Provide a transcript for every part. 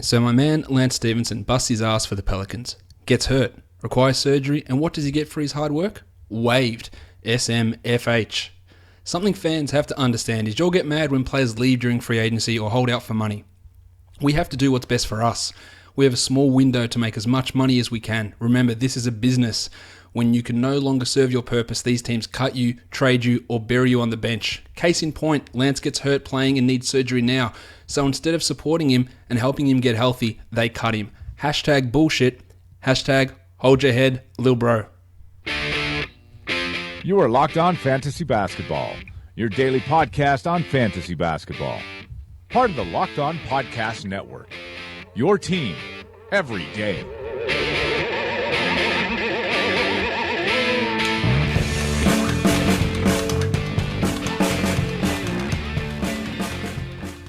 So my man Lance Stevenson busts his ass for the Pelicans, gets hurt, requires surgery, and what does he get for his hard work? Waived. SMFH. Something fans have to understand is you'll get mad when players leave during free agency or hold out for money. We have to do what's best for us. We have a small window to make as much money as we can. Remember, this is a business. When you can no longer serve your purpose, these teams cut you, trade you, or bury you on the bench. Case in point, Lance gets hurt playing and needs surgery now. So instead of supporting him and helping him get healthy, they cut him. Hashtag bullshit. Hashtag hold your head, lil bro. You are Locked On Fantasy Basketball, your daily podcast on fantasy basketball. Part of the Locked On Podcast Network. Your team every day.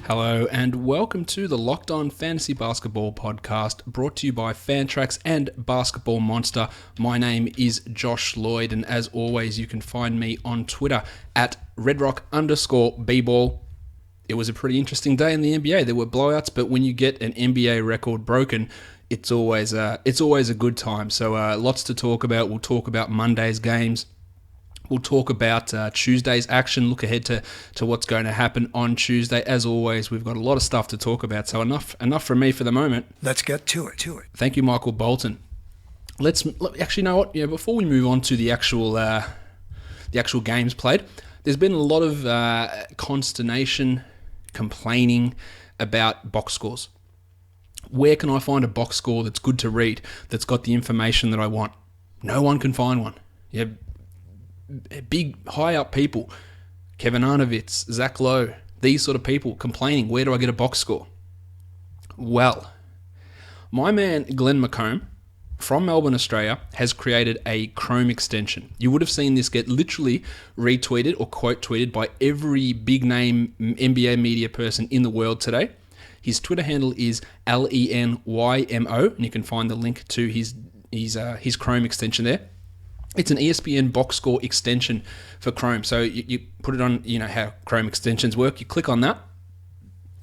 Hello and welcome to the Locked On Fantasy Basketball podcast brought to you by Fantrax and Basketball Monster. My name is Josh Lloyd and as always you can find me on Twitter at redrock_bball. It was a pretty interesting day in the NBA. There were blowouts, but when you get an NBA record broken, it's always a good time. So lots to talk about. We'll talk about Monday's games. We'll talk about Tuesday's action, look ahead to what's going to happen on Tuesday. As always, we've got a lot of stuff to talk about, so enough from me for the moment. Let's get to it. Thank you, Michael Bolton. Actually, you know what? Before we move on to the actual games played, there's been a lot of consternation, complaining about box scores. Where can I find a box score that's good to read, that's got the information that I want? No one can find one. Big, high-up people, Kevin Arnovitz, Zach Lowe, these sort of people complaining, where do I get a box score? Well, my man Glenn McComb from Melbourne, Australia, has created a Chrome extension. You would have seen this get literally retweeted or quote tweeted by every big-name NBA media person in the world today. His Twitter handle is LENYMO, and you can find the link to his Chrome extension there. It's an ESPN box score extension for Chrome. So you put it on, you know how Chrome extensions work. You click on that,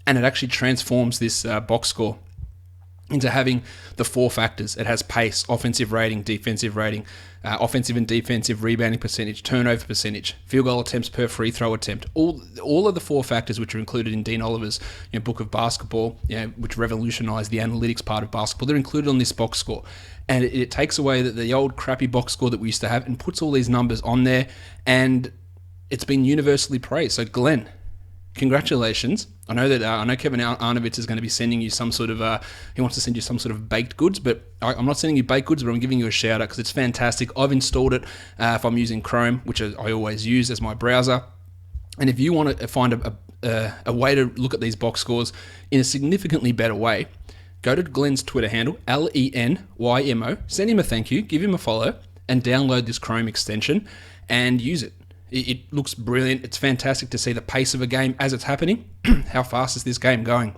and it actually transforms this box score into having the four factors. It has pace, offensive rating, defensive rating, offensive and defensive rebounding percentage, turnover percentage, field goal attempts per free throw attempt. All of the four factors which are included in Dean Oliver's book of basketball, which revolutionized the analytics part of basketball, they're included on this box score. And it takes away the old crappy box score that we used to have and puts all these numbers on there, and it's been universally praised. So Glenn, congratulations. I know Kevin Arnovitz is going to be sending you some sort of, he wants to send you some sort of baked goods, but I'm not sending you baked goods, but I'm giving you a shout out because it's fantastic. I've installed it if I'm using Chrome, which I always use as my browser. And if you want to find a way to look at these box scores in a significantly better way, go to Glenn's Twitter handle, LENYMO, send him a thank you, give him a follow, and download this Chrome extension and use it. It looks brilliant. It's fantastic to see the pace of a game as it's happening. How fast is this game going?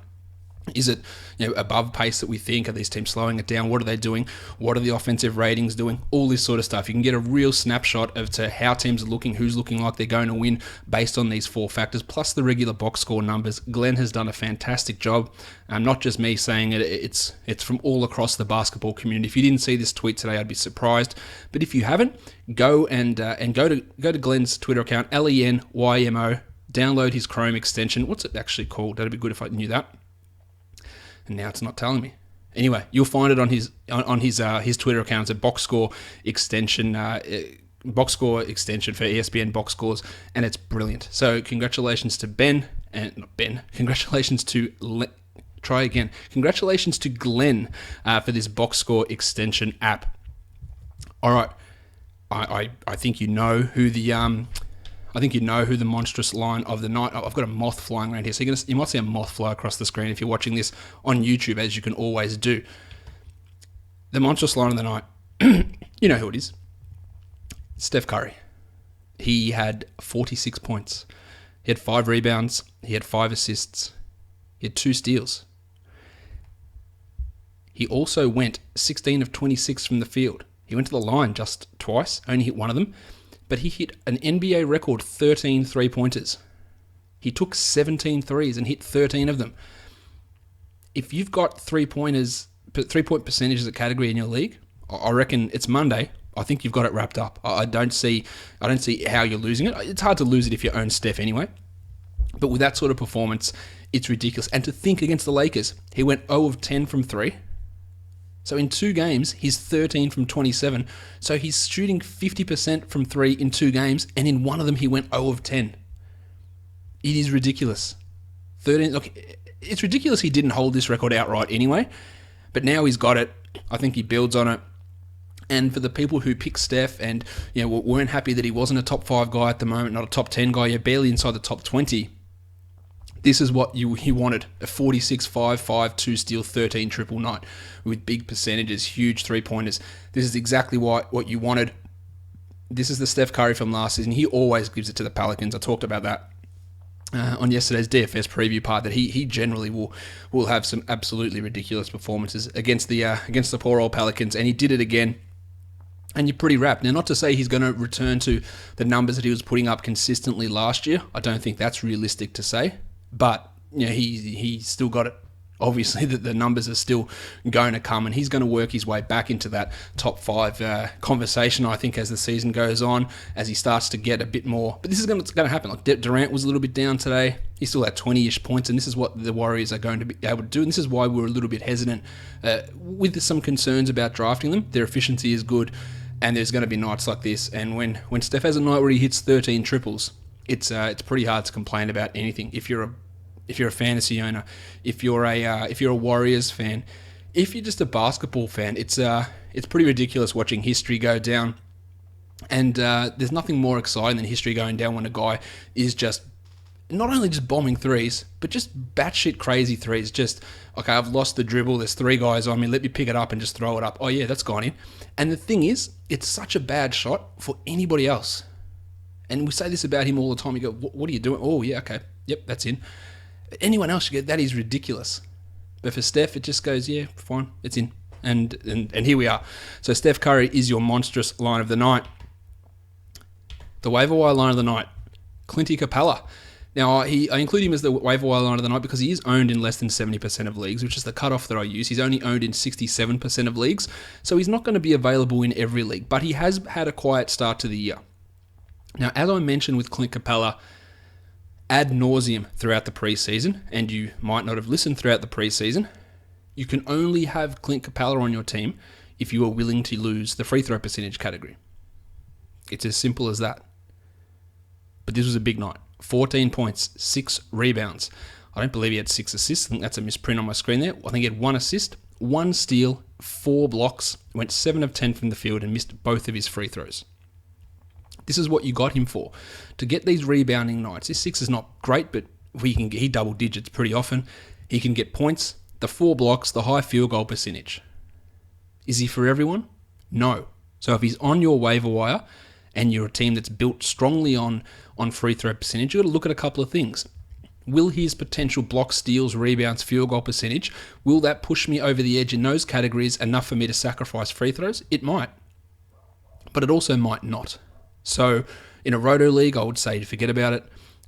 Is it above pace that we think? Are these teams slowing it down? What are they doing? What are the offensive ratings doing? All this sort of stuff. You can get a real snapshot of to how teams are looking, who's looking like they're going to win based on these four factors, plus the regular box score numbers. Glenn has done a fantastic job. Not just me saying it, it's from all across the basketball community. If you didn't see this tweet today, I'd be surprised. But if you haven't, go to Glenn's Twitter account, LENYMO, download his Chrome extension. What's it actually called? That'd be good if I knew that. And now it's not telling me. Anyway, you'll find it on his Twitter account. It's a box score extension for ESPN box scores, and it's brilliant. So congratulations to Congratulations to Glenn for this box score extension app. All right, I think you know who the monstrous line of the night. I've got a moth flying around here, so you might see a moth fly across the screen if you're watching this on YouTube, as you can always do. The monstrous line of the night, you know who it is. Steph Curry. He had 46 points. He had 5 rebounds. He had 5 assists. He had 2 steals. He also went 16 of 26 from the field. He went to the line just twice, only hit one of them. But he hit an NBA record 13 three-pointers. He took 17 threes and hit 13 of them. if you've got 3-point percentage as a category in your league, I reckon it's Monday. I think you've got it wrapped up. I don't see how you're losing it. It's hard to lose it if you own Steph anyway. But with that sort of performance, it's ridiculous. And to think against the Lakers, he went 0 of 10 from 3. So in 2 games, he's 13 from 27. So he's shooting 50% from 3 in 2 games, and in one of them he went 0 of 10. It is ridiculous. 13. Look, it's ridiculous he didn't hold this record outright anyway, but now he's got it. I think he builds on it. And for the people who pick Steph and weren't happy that he wasn't a top 5 guy at the moment, not a top 10 guy, you're barely inside the top 20. This is what he wanted, a 46-5, 5-2 steal, 13 triple night with big percentages, huge three-pointers. This is exactly what you wanted. This is the Steph Curry from last season. He always gives it to the Pelicans. I talked about that on yesterday's DFS preview part, that he generally will have some absolutely ridiculous performances against the poor old Pelicans, and he did it again. And you're pretty wrapped. Now, not to say he's going to return to the numbers that he was putting up consistently last year. I don't think that's realistic to say. But he's still got it. Obviously, the numbers are still going to come, and he's going to work his way back into that top 5 conversation, I think, as the season goes on, as he starts to get a bit more. But this is going to happen. Like Durant was a little bit down today. He still had 20-ish points, and this is what the Warriors are going to be able to do. And this is why we're a little bit hesitant with some concerns about drafting them. Their efficiency is good, and there's going to be nights like this. And when Steph has a night where he hits 13 triples, it's pretty hard to complain about anything. If you're a fantasy owner, if you're a Warriors fan, if you're just a basketball fan, it's pretty ridiculous watching history go down. And there's nothing more exciting than history going down when a guy is just not only just bombing threes, but just batshit crazy threes. Just, okay, I've lost the dribble. There's 3 guys on me. Let me pick it up and just throw it up. Oh yeah, that's gone in. And the thing is, it's such a bad shot for anybody else. And we say this about him all the time. You go, what are you doing? Oh, yeah, okay. Yep, that's in. Anyone else, you go, that is ridiculous. But for Steph, it just goes, yeah, fine, it's in. And here we are. So Steph Curry is your monstrous line of the night. The waiver wire line of the night, Triskaidekaphilia. Now, I include him as the waiver wire line of the night because he is owned in less than 70% of leagues, which is the cutoff that I use. He's only owned in 67% of leagues, so he's not going to be available in every league, but he has had a quiet start to the year. Now, as I mentioned with Triskaidekaphilia ad nauseum throughout the preseason, and you might not have listened throughout the preseason, you can only have Triskaidekaphilia on your team if you are willing to lose the free throw percentage category. It's as simple as that. But this was a big night. 14 points, 6 rebounds. I don't believe he had 6 assists. I think that's a misprint on my screen there. I think he had 1 assist, 1 steal, 4 blocks, went 7 of 10 from the field and missed both of his free throws. This is what you got him for. To get these rebounding nights. This 6 is not great, but he double digits pretty often. He can get points, the 4 blocks, the high field goal percentage. Is he for everyone? No. So if he's on your waiver wire and you're a team that's built strongly on free throw percentage, you've got to look at a couple of things. Will his potential blocks, steals, rebounds, field goal percentage, will that push me over the edge in those categories enough for me to sacrifice free throws? It might. But it also might not. So in a roto league, I would say to forget about it,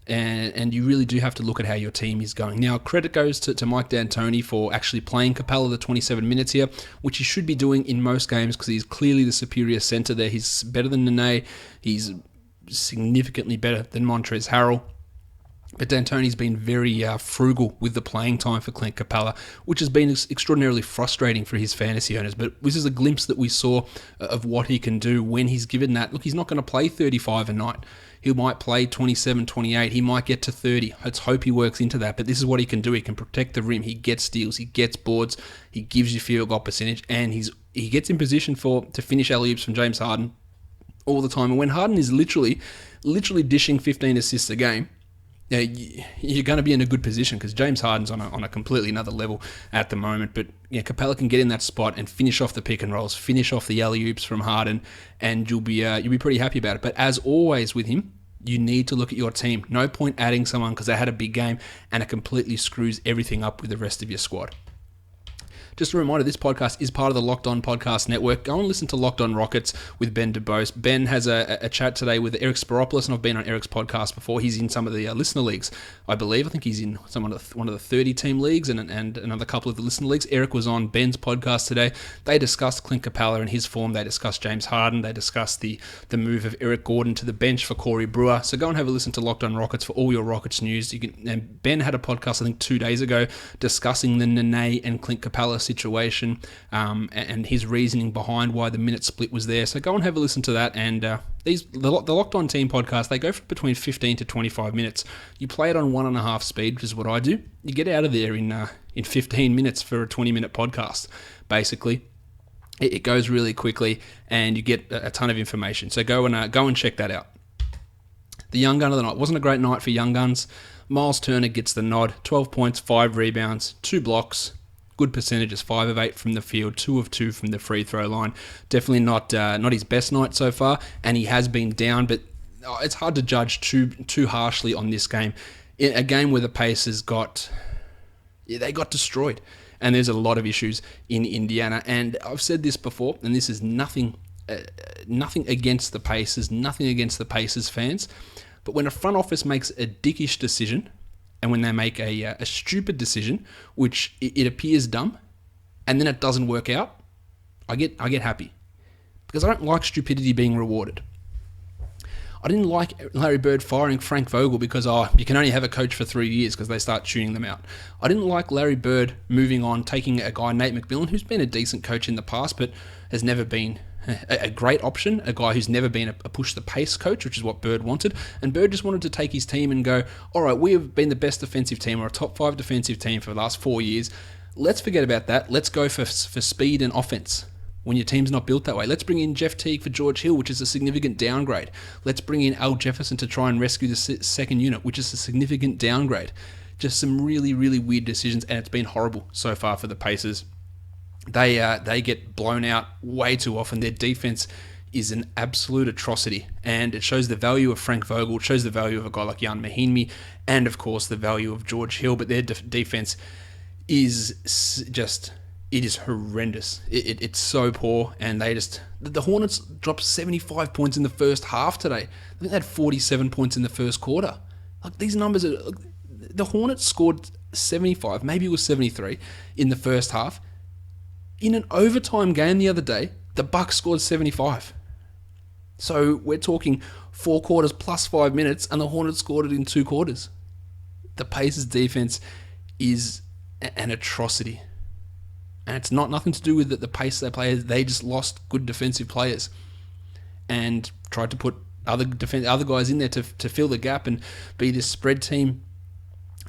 and you really do have to look at how your team is going. Now, credit goes to Mike D'Antoni for actually playing Capella the 27 minutes here, which he should be doing in most games because he's clearly the superior center there. He's better than Nene. He's significantly better than Montrezl Harrell. But D'Antoni's been very frugal with the playing time for Triskaidekaphilia, which has been extraordinarily frustrating for his fantasy owners. But this is a glimpse that we saw of what he can do when he's given that. Look, he's not going to play 35 a night. He might play 27, 28. He might get to 30. Let's hope he works into that. But this is what he can do. He can protect the rim. He gets steals. He gets boards. He gives you field goal percentage. And he gets in position to finish alley-oops from James Harden all the time. And when Harden is literally dishing 15 assists a game, you're going to be in a good position because James Harden's on a completely another level at the moment. But Capella can get in that spot and finish off the pick and rolls, finish off the alley-oops from Harden, and you'll be pretty happy about it. But as always with him, you need to look at your team. No point adding someone because they had a big game and it completely screws everything up with the rest of your squad. Just a reminder, this podcast is part of the Locked On Podcast Network. Go and listen to Locked On Rockets with Ben DeBose. Ben has a chat today with Eric Spiropoulos, and I've been on Eric's podcast before. He's in some of the listener leagues, I believe. I think he's in one of the 30-team leagues and another couple of the listener leagues. Eric was on Ben's podcast today. They discussed Clint Capella and his form. They discussed James Harden. They discussed the move of Eric Gordon to the bench for Corey Brewer. So go and have a listen to Locked On Rockets for all your Rockets news. And Ben had a podcast, I think, 2 days ago discussing the Nene and Clint Capella situation and his reasoning behind why the minute split was there. So go and have a listen to that. And the Locked On Team podcast, they go for between 15 to 25 minutes. You play it on 1.5 speed, which is what I do. You get out of there in 15 minutes for a 20-minute podcast, basically. It goes really quickly, and you get a ton of information. So go and check that out. The Young Gun of the night. Wasn't a great night for Young Guns. Miles Turner gets the nod. 12 points, 5 rebounds, 2 blocks. Good percentages, 5 of 8 from the field, 2 of 2 from the free throw line. Definitely not his best night so far, and he has been down, but it's hard to judge too harshly on this game. In a game where the Pacers got destroyed. And there's a lot of issues in Indiana. And I've said this before, and this is nothing against the Pacers, nothing against the Pacers fans. But when a front office makes a dickish decision, and when they make a stupid decision, which it appears dumb, and then it doesn't work out, I get happy. Because I don't like stupidity being rewarded. I didn't like Larry Bird firing Frank Vogel because you can only have a coach for 3 years because they start tuning them out. I didn't like Larry Bird moving on, taking a guy, Nate McMillan, who's been a decent coach in the past, but has never been a great option, a guy who's never been a push the pace coach, which is what Bird wanted. And Bird just wanted to take his team and go, all right, we have been the best defensive team or a top 5 defensive team for the last 4 years. Let's forget about that. Let's go for speed and offense. When your team's not built that way. Let's bring in Jeff Teague for George Hill, which is a significant downgrade. Let's bring in Al Jefferson to try and rescue the second unit, which is a significant downgrade. Just some really, really weird decisions, and it's been horrible so far for the Pacers. They get blown out way too often. Their defense is an absolute atrocity, and it shows the value of Frank Vogel. It shows the value of a guy like Jan Mahinmi, and of course the value of George Hill, but their defense is just... It is horrendous. It's so poor, and the Hornets dropped 75 points in the first half today. I think they had 47 points in the first quarter. Like, these numbers are... The Hornets scored 75, maybe it was 73, in the first half. In an overtime game the other day, the Bucks scored 75. So we're talking 4 quarters plus 5 minutes, and the Hornets scored it in 2 quarters. The Pacers' defense is an atrocity. And it's nothing to do with the pace they play. They just lost good defensive players and tried to put other guys in there to fill the gap and be this spread team,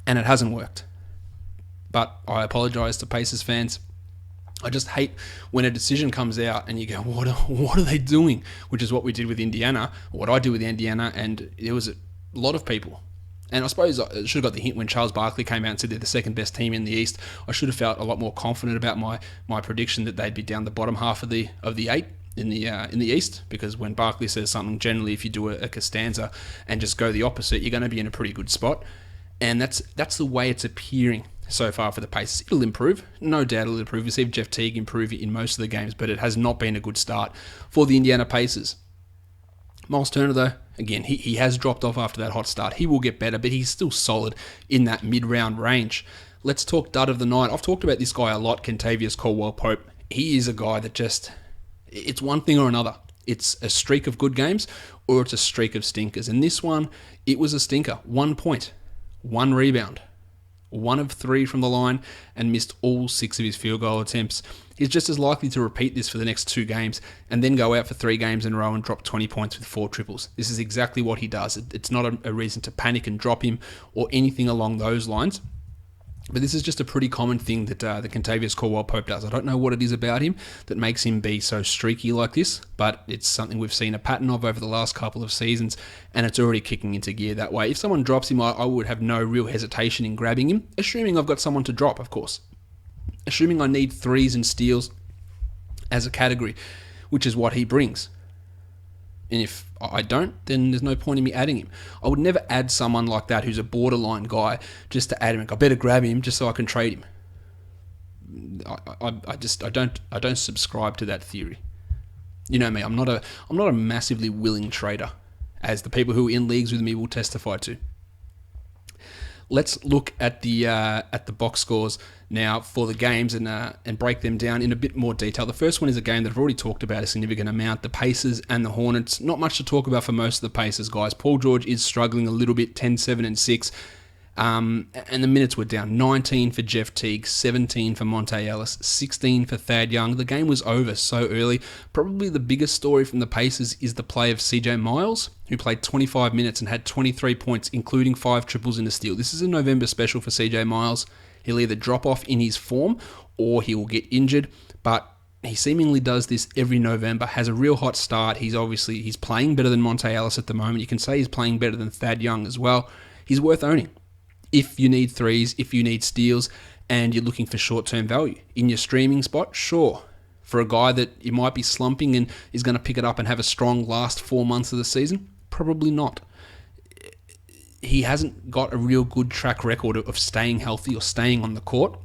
and it hasn't worked. But I apologise to Pacers fans. I just hate when a decision comes out and you go, what are they doing? Which is what we did with Indiana, or what I did with Indiana, and there was a lot of people. And I suppose I should have got the hint when Charles Barkley came out and said they're the second best team in the East. I should have felt a lot more confident about my prediction that they'd be down the bottom half of the 8 in the East, because when Barkley says something, generally if you do a Costanza and just go the opposite, you're going to be in a pretty good spot. And that's the way it's appearing so far for the Pacers. It'll improve. No doubt it'll improve. We've seen Jeff Teague improve in most of the games, but it has not been a good start for the Indiana Pacers. Miles Turner, though, again, he has dropped off after that hot start. He will get better, but he's still solid in that mid-round range. Let's talk dud of the night. I've talked about this guy a lot, Kentavious Caldwell-Pope. He is a guy that just... It's one thing or another. It's a streak of good games, or it's a streak of stinkers. And this one, it was a stinker. 1 point, 1 rebound, 1 of 3 from the line, and missed all 6 of his field goal attempts. He's just as likely to repeat this for the next 2 games and then go out for 3 games in a row and drop 20 points with 4 triples. This is exactly what he does. It's not a reason to panic and drop him or anything along those lines. But this is just a pretty common thing that the Kentavious Caldwell-Pope does. I don't know what it is about him that makes him be so streaky like this, but it's something we've seen a pattern of over the last couple of seasons, and it's already kicking into gear that way. If someone drops him, I would have no real hesitation in grabbing him, assuming I've got someone to drop, of course. Assuming I need threes and steals as a category, which is what he brings. And if I don't, then there's no point in me adding him. I would never add someone like that who's a borderline guy just to add him. I better grab him just so I can trade him. I don't subscribe to that theory. You know me, I'm not a massively willing trader, as the people who are in leagues with me will testify to. Let's look at the box scores now for the games and break them down in a bit more detail. The first one is a game that I've already talked about a significant amount, the Pacers and the Hornets. Not much to talk about for most of the Pacers, guys. Paul George is struggling a little bit, 10-7-6. And the minutes were down. 19 for Jeff Teague, 17 for Monte Ellis, 16 for Thad Young. The game was over so early. Probably the biggest story from the Pacers is the play of CJ Miles, who played 25 minutes and had 23 points, including 5 triples and a steal. This is a November special for CJ Miles. He'll either drop off in his form or he will get injured, but he seemingly does this every November, has a real hot start. He's playing better than Monte Ellis at the moment. You can say he's playing better than Thad Young as well. He's worth owning if you need threes, if you need steals, and you're looking for short-term value. In your streaming spot, sure. For a guy that you might be slumping and is going to pick it up and have a strong last 4 months of the season, probably not. He hasn't got a real good track record of staying healthy or staying on the court,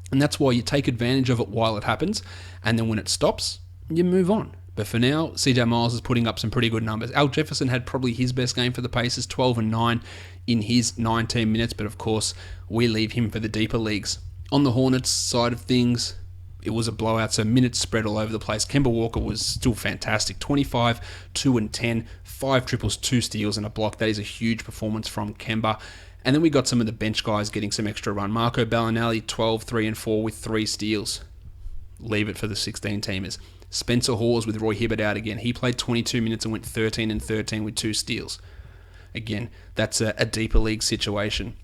and that's why you take advantage of it while it happens, and then when it stops, you move on. But for now, CJ Miles is putting up some pretty good numbers. Al Jefferson had probably his best game for the Pacers, 12-9 in his 19 minutes, but of course, we leave him for the deeper leagues. On the Hornets side of things, it was a blowout, so minutes spread all over the place. Kemba Walker was still fantastic, 25, 2 and 10, 5 triples, 2 steals, and a block. That is a huge performance from Kemba. And then we got some of the bench guys getting some extra run. Marco Bellinelli, 12, 3 and 4 with 3 steals. Leave it for the 16-teamers. Spencer Hawes with Roy Hibbert out again. He played 22 minutes and went 13 and 13 with 2 steals. Again, that's a deeper league situation.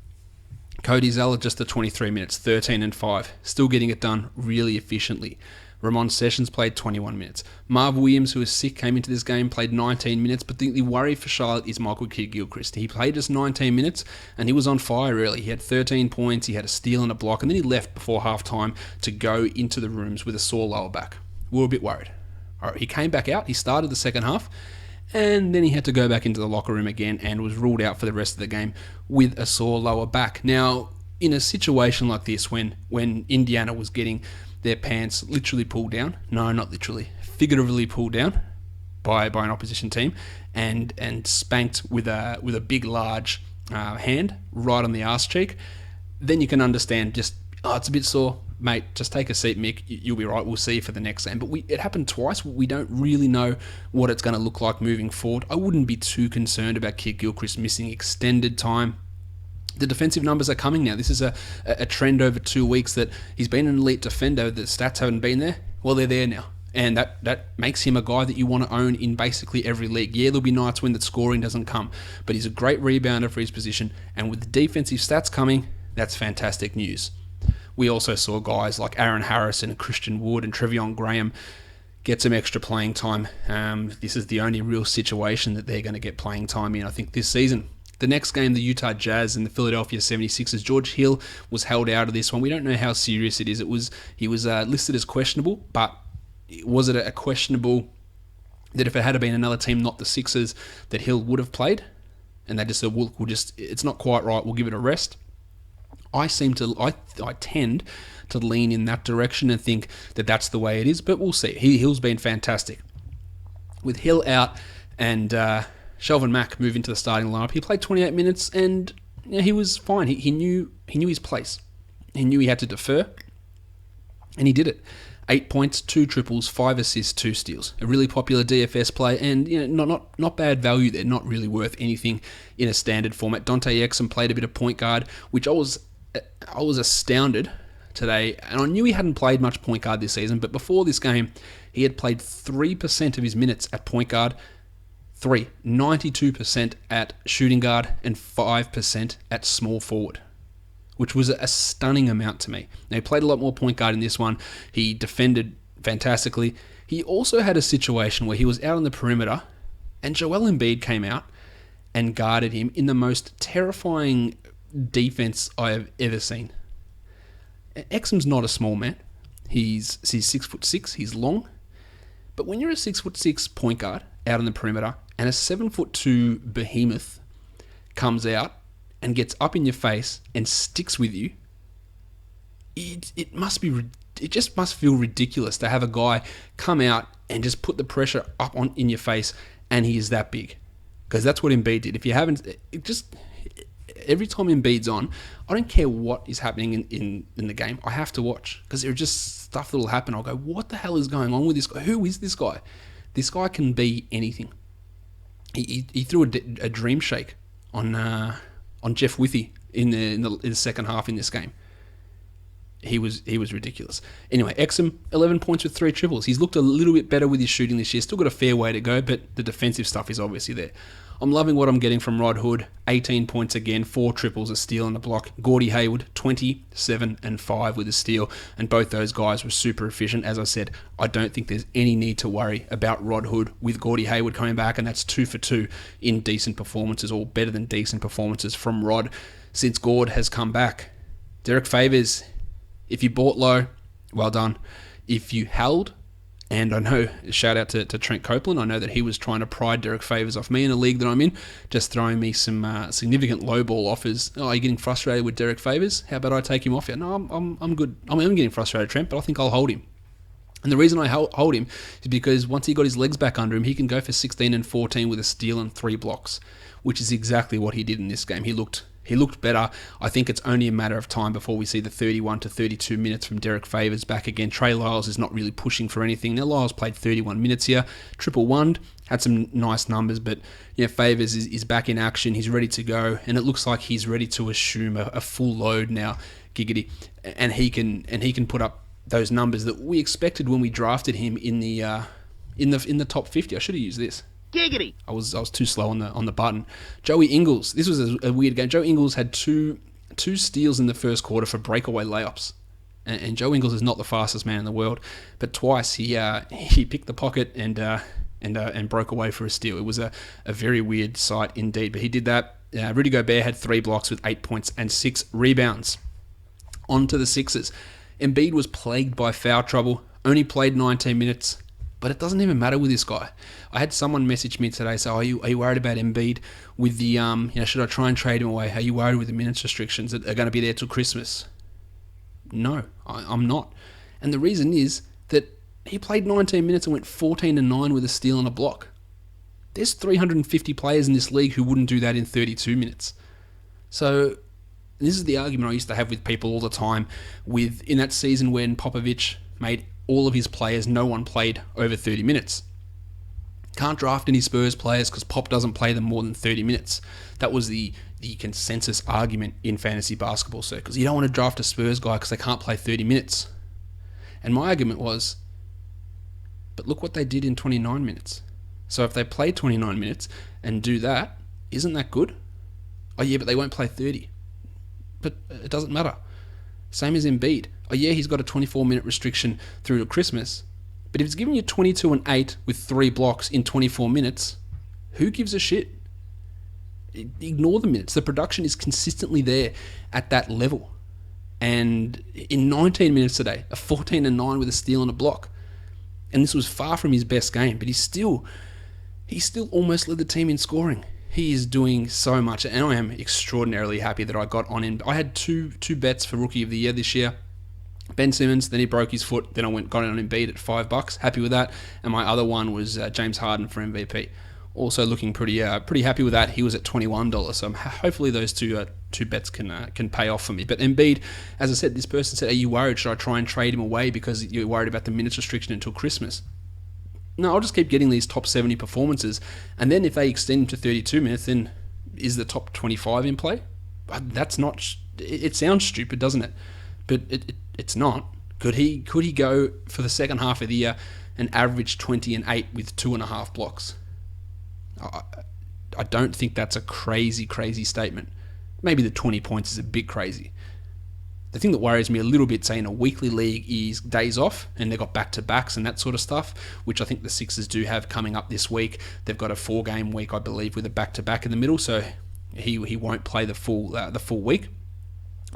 Cody Zeller just the 23 minutes, 13 and 5. Still getting it done really efficiently. Ramon Sessions played 21 minutes. Marv Williams, who was sick, came into this game, played 19 minutes, but the worry for Charlotte is Michael Kidd-Gilchrist. He played just 19 minutes, and he was on fire early. He had 13 points, he had a steal and a block, and then he left before halftime to go into the rooms with a sore lower back. We were a bit worried. All right, he came back out, he started the second half, and then he had to go back into the locker room again and was ruled out for the rest of the game with a sore lower back. Now, in a situation like this, when Indiana was getting their pants literally pulled down, no, not literally, figuratively pulled down by an opposition team, and spanked with a big, large hand right on the arse cheek, then you can understand just, it's a bit sore. Mate, just take a seat, Mick. You'll be right. We'll see you for the next game. But it happened twice. We don't really know what it's going to look like moving forward. I wouldn't be too concerned about Kidd-Gilchrist missing extended time. The defensive numbers are coming now. This is a trend over 2 weeks that he's been an elite defender. The stats haven't been there. Well, they're there now. And that makes him a guy that you want to own in basically every league. Yeah, there'll be nights when the scoring doesn't come. But he's a great rebounder for his position. And with the defensive stats coming, that's fantastic news. We also saw guys like Aaron Harris and Christian Wood and Trevion Graham get some extra playing time. This is the only real situation that they're going to get playing time in, I think, this season. The next game, the Utah Jazz and the Philadelphia 76ers, George Hill was held out of this one. We don't know how serious it is. He was listed as questionable, but was it a questionable that if it had been another team, not the Sixers, that Hill would have played? And they just said, it's not quite right, we'll give it a rest. I tend to lean in that direction and think that that's the way it is, but we'll see. Hill's been fantastic. With Hill out and Shelvin Mack move into the starting lineup, he played 28 minutes and he was fine. He knew his place. He knew he had to defer, and he did it. 8 points, 2 triples, 5 assists, 2 steals. A really popular DFS play, and not bad value there. Not really worth anything in a standard format. Dante Exum played a bit of point guard, which I was astounded today, and I knew he hadn't played much point guard this season, but before this game, he had played 3% of his minutes at point guard, 92% at shooting guard, and 5% at small forward, which was a stunning amount to me. Now, he played a lot more point guard in this one. He defended fantastically. He also had a situation where he was out on the perimeter, and Joel Embiid came out and guarded him in the most terrifying defense I have ever seen. Exum's not a small man. He's 6'6", he's long. But when you're a 6'6" point guard out on the perimeter, and a 7'2" behemoth comes out and gets up in your face and sticks with you, it just must feel ridiculous to have a guy come out and just put the pressure up in your face, and he is that big. Because that's what Embiid did. If you haven't, every time Embiid's on, I don't care what is happening in the game. I have to watch, because there's just stuff that will happen. I'll go, what the hell is going on with this guy? Who is this guy? This guy can be anything. He threw a dream shake on Jeff Withey in the second half in this game. He was ridiculous. Anyway, Exum, 11 points with 3 triples. He's looked a little bit better with his shooting this year. Still got a fair way to go, but the defensive stuff is obviously there. I'm loving what I'm getting from Rod Hood. 18 points again, 4 triples, a steal and a block. Gordie Hayward, 27 and 5 with a steal, and both those guys were super efficient. As I said, I don't think there's any need to worry about Rod Hood with Gordie Hayward coming back, and that's 2 for 2 in decent performances, or better than decent performances from Rod since Gord has come back. Derek Favors, if you bought low, well done. If you held, and I know, shout out to Trent Copeland, I know that he was trying to pry Derek Favors off me in a league that I'm in, just throwing me some significant low ball offers. Oh, are you getting frustrated with Derek Favors? How about I take him off you? No, I'm good. I'm getting frustrated, Trent, but I think I'll hold him. And the reason I hold him is because once he got his legs back under him, he can go for 16 and 14 with a steal and 3 blocks, which is exactly what he did in this game. He looked better. I think it's only a matter of time before we see the 31 to 32 minutes from Derek Favors back again. Trey Lyles is not really pushing for anything. Now, Lyles played 31 minutes here. Triple one, had some nice numbers, but Favors is back in action. He's ready to go, and it looks like he's ready to assume a full load now, giggity, and he can put up those numbers that we expected when we drafted him in the top 50. I should have used this. Giggity. I was too slow on the button. Joey Ingles. This was a weird game. Joe Ingles had two steals in the first quarter for breakaway layups, and Joe Ingles is not the fastest man in the world, but twice he picked the pocket and broke away for a steal. It was a very weird sight indeed, but he did that. Rudy Gobert had 3 blocks with 8 points and 6 rebounds. On to the Sixers. Embiid was plagued by foul trouble. Only played 19 minutes. But it doesn't even matter with this guy. I had someone message me today say, are you worried about Embiid with the, should I try and trade him away? Are you worried with the minutes restrictions that are going to be there till Christmas? No, I'm not. And the reason is that he played 19 minutes and went 14 and 9 with a steal and a block. There's 350 players in this league who wouldn't do that in 32 minutes. So this is the argument I used to have with people all the time in that season when Popovich made all of his players, no one played over 30 minutes. Can't draft any Spurs players because Pop doesn't play them more than 30 minutes. That was the consensus argument in fantasy basketball circles. You don't want to draft a Spurs guy because they can't play 30 minutes. And my argument was, but look what they did in 29 minutes. So if they play 29 minutes and do that, isn't that good? Oh yeah, but they won't play 30. But it doesn't matter. Same as Embiid. Oh yeah, he's got a 24-minute restriction through to Christmas. But if it's giving you 22 and 8 with 3 blocks in 24 minutes, who gives a shit? Ignore the minutes. The production is consistently there at that level. And in 19 minutes today, a 14 and 9 with a steal and a block. And this was far from his best game, but he still almost led the team in scoring. He is doing so much, and I am extraordinarily happy that I got on him. I had two bets for Rookie of the Year this year. Ben Simmons, then he broke his foot, then I got it on Embiid at $5. Happy with that. And my other one was James Harden for MVP. Also looking pretty happy with that. He was at $21, so hopefully those two bets can pay off for me. But Embiid, as I said, this person said, are you worried? Should I try and trade him away because you're worried about the minutes restriction until Christmas? No, I'll just keep getting these top 70 performances, and then if they extend to 32 minutes, then is the top 25 in play? That's not. It sounds stupid, doesn't it? But it's not. Could he go for the second half of the year and average 20 and 8 with 2.5 blocks? I don't think that's a crazy statement. Maybe the 20 points is a bit crazy. The thing that worries me a little bit, say in a weekly league, is days off, and they've got back-to-backs and that sort of stuff, which I think the Sixers do have coming up this week. They've got a 4-game week, I believe, with a back-to-back in the middle, so he won't play the full week.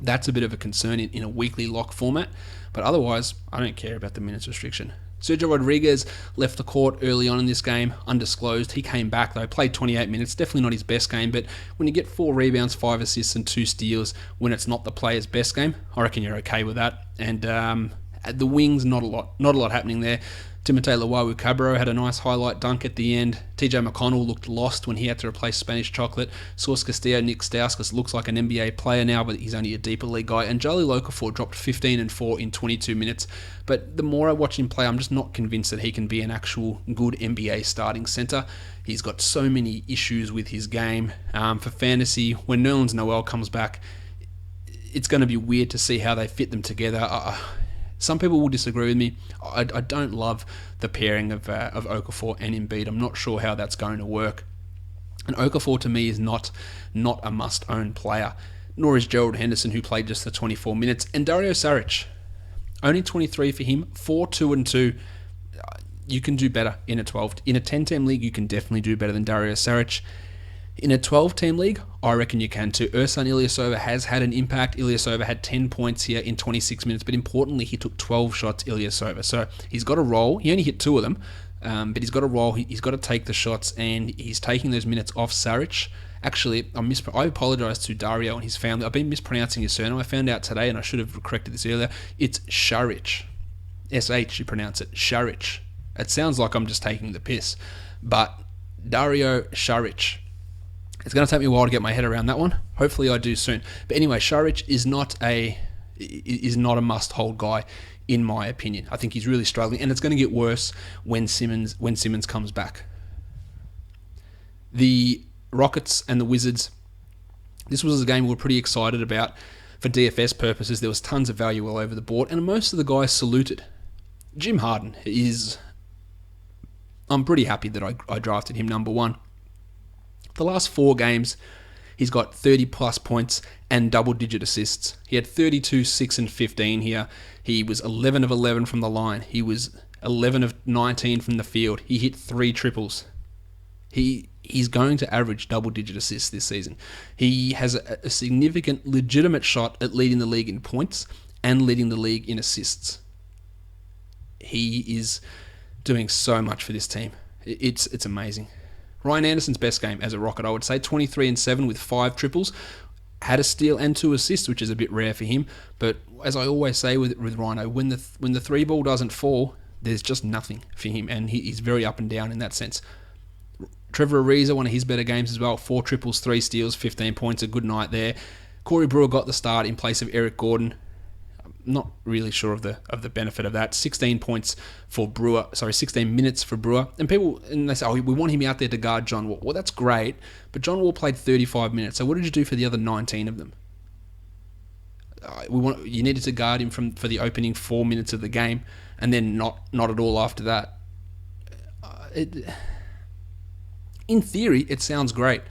That's a bit of a concern in a weekly lock format, but otherwise, I don't care about the minutes restriction. Sergio Rodriguez left the court early on in this game, undisclosed. He came back though, played 28 minutes, definitely not his best game, but when you get 4 rebounds, 5 assists and 2 steals when it's not the player's best game, I reckon you're okay with that. And at the wings, not a lot happening there. Timothé Luwawu-Cabarrot had a nice highlight dunk at the end. TJ McConnell looked lost when he had to replace Spanish Chocolate. Source Castillo, Nick Stauskas looks like an NBA player now, but he's only a deeper league guy. And Jolly Okafor dropped 15 and 4 in 22 minutes. But the more I watch him play, I'm just not convinced that he can be an actual good NBA starting center. He's got so many issues with his game. For fantasy, when Nerlens Noel comes back, it's going to be weird to see how they fit them together. Some people will disagree with me. I don't love the pairing of Okafor and Embiid. I'm not sure how that's going to work. And Okafor to me is not a must-own player, nor is Gerald Henderson, who played just the 24 minutes. And Dario Saric, only 23 for him, 4, 2, and 2. You can do better in a 10-team league. You can definitely do better than Dario Saric. In a 12-team league, I reckon you can too. Ersan Ilyasova has had an impact. Ilyasova had 10 points here in 26 minutes, but importantly, he took 12 shots, Ilyasova. So he's got a role. He only hit 2 of them, but he's got a role. He's got to take the shots, and he's taking those minutes off Saric. Actually, I apologise to Dario and his family. I've been mispronouncing his surname. I found out today, and I should have corrected this earlier. It's Saric. S-H, you pronounce it. Saric. It sounds like I'm just taking the piss, but Dario Saric. It's going to take me a while to get my head around that one. Hopefully I do soon. But anyway, Saric is not a must-hold guy, in my opinion. I think he's really struggling, and it's going to get worse when Simmons comes back. The Rockets and the Wizards, this was a game we were pretty excited about for DFS purposes. There was tons of value all over the board, and most of the guys saluted. Jim Harden is... I'm pretty happy that I drafted him number 1. The last 4 games, he's got 30-plus points and double-digit assists. He had 32, 6, and 15 here. He was 11 of 11 from the line. He was 11 of 19 from the field. He hit 3 triples. He's going to average double-digit assists this season. He has a significant, legitimate shot at leading the league in points and leading the league in assists. He is doing so much for this team. It's amazing. Ryan Anderson's best game as a Rocket, I would say, 23 and 7 with 5 triples, had a steal and 2 assists, which is a bit rare for him. But as I always say with Rhino, when the 3 ball doesn't fall, there's just nothing for him, and he's very up and down in that sense. Trevor Ariza, one of his better games as well, 4 triples, 3 steals, 15 points, a good night there. Corey Brewer got the start in place of Eric Gordon. Not really sure of the benefit of that. 16 minutes for Brewer, and they say, we want him out there to guard John Wall. Well, that's great, but John Wall played 35 minutes. So what did you do for the other 19 of them? You needed to guard him for the opening 4 minutes of the game, and then not at all after that. In theory, it sounds great.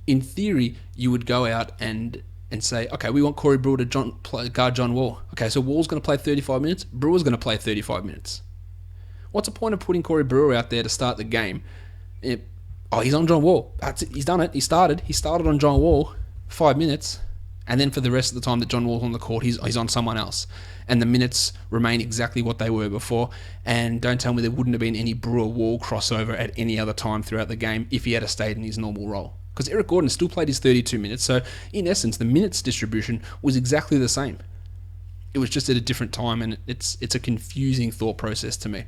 In theory, you would go out and say, okay, we want Corey Brewer to guard John Wall. Okay, so Wall's going to play 35 minutes. Brewer's going to play 35 minutes. What's the point of putting Corey Brewer out there to start the game? He's on John Wall. That's it. He's done it. He started on John Wall 5 minutes, and then for the rest of the time that John Wall's on the court, he's on someone else. And the minutes remain exactly what they were before. And don't tell me there wouldn't have been any Brewer-Wall crossover at any other time throughout the game if he had stayed in his normal role. Because Eric Gordon still played his 32 minutes, so in essence, the minutes distribution was exactly the same. It was just at a different time, and it's a confusing thought process to me.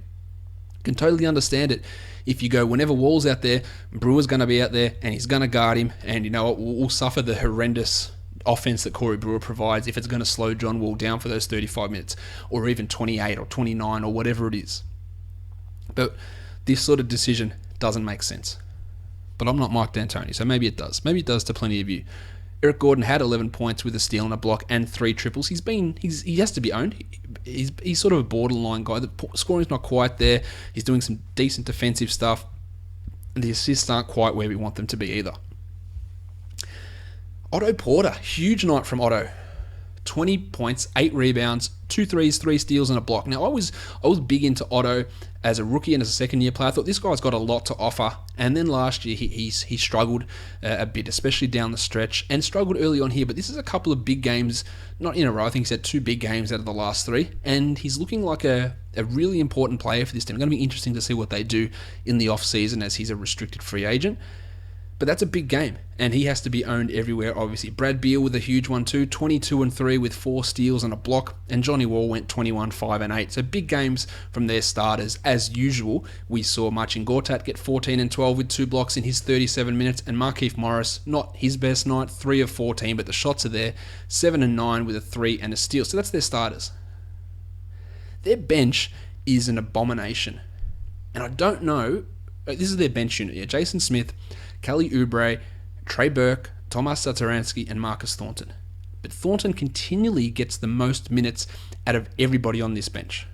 Can totally understand it if you go, whenever Wall's out there, Brewer's going to be out there, and he's going to guard him, and you know what, we'll suffer the horrendous offense that Corey Brewer provides if it's going to slow John Wall down for those 35 minutes, or even 28 or 29 or whatever it is. But this sort of decision doesn't make sense. But I'm not Mike D'Antoni, so maybe it does. Maybe it does to plenty of you. Eric Gordon had 11 points with a steal and a block and 3 triples. He has to be owned. He's sort of a borderline guy. The scoring's not quite there. He's doing some decent defensive stuff. And the assists aren't quite where we want them to be either. Otto Porter, huge night from Otto. 20 points, 8 rebounds, 2 threes, 3 steals, and a block. Now, I was big into Otto as a rookie and as a second-year player. I thought this guy's got a lot to offer. And then last year, he struggled a bit, especially down the stretch, and struggled early on here. But this is a couple of big games, not in a row. I think he's had 2 big games out of the last 3. And he's looking like a really important player for this team. It's going to be interesting to see what they do in the off-season as he's a restricted free agent. But that's a big game, and he has to be owned everywhere, obviously. Brad Beal with a huge one too, 22-3 with 4 steals and a block, and Johnny Wall went 21-5-8. So big games from their starters. As usual, we saw Marcin Gortat get 14-12 with 2 blocks in his 37 minutes, and Markieff Morris, not his best night, 3 of 14, but the shots are there, 7-9 with a 3 and a steal. So that's their starters. Their bench is an abomination, and I don't know, this is their bench unit. Yeah, Jason Smith, Kelly Oubre, Trey Burke, Tomas Satoransky, and Marcus Thornton. But Thornton continually gets the most minutes out of everybody on this bench.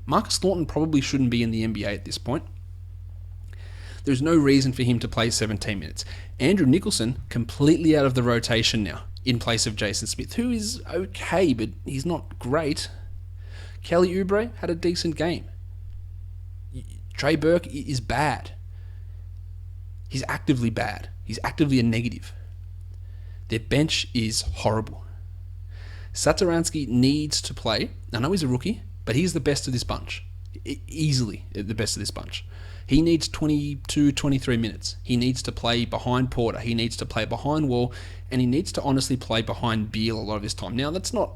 Marcus Thornton probably shouldn't be in the NBA at this point. There's no reason for him to play 17 minutes. Andrew Nicholson, completely out of the rotation now, in place of Jason Smith, who is okay, but he's not great. Kelly Oubre had a decent game. Trey Burke is bad. He's actively bad. He's actively a negative. Their bench is horrible. Satoransky needs to play. I know he's a rookie, but he's the best of this bunch. Easily the best of this bunch. He needs 22, 23 minutes. He needs to play behind Porter. He needs to play behind Wall. And he needs to honestly play behind Beal a lot of his time. Now, that's not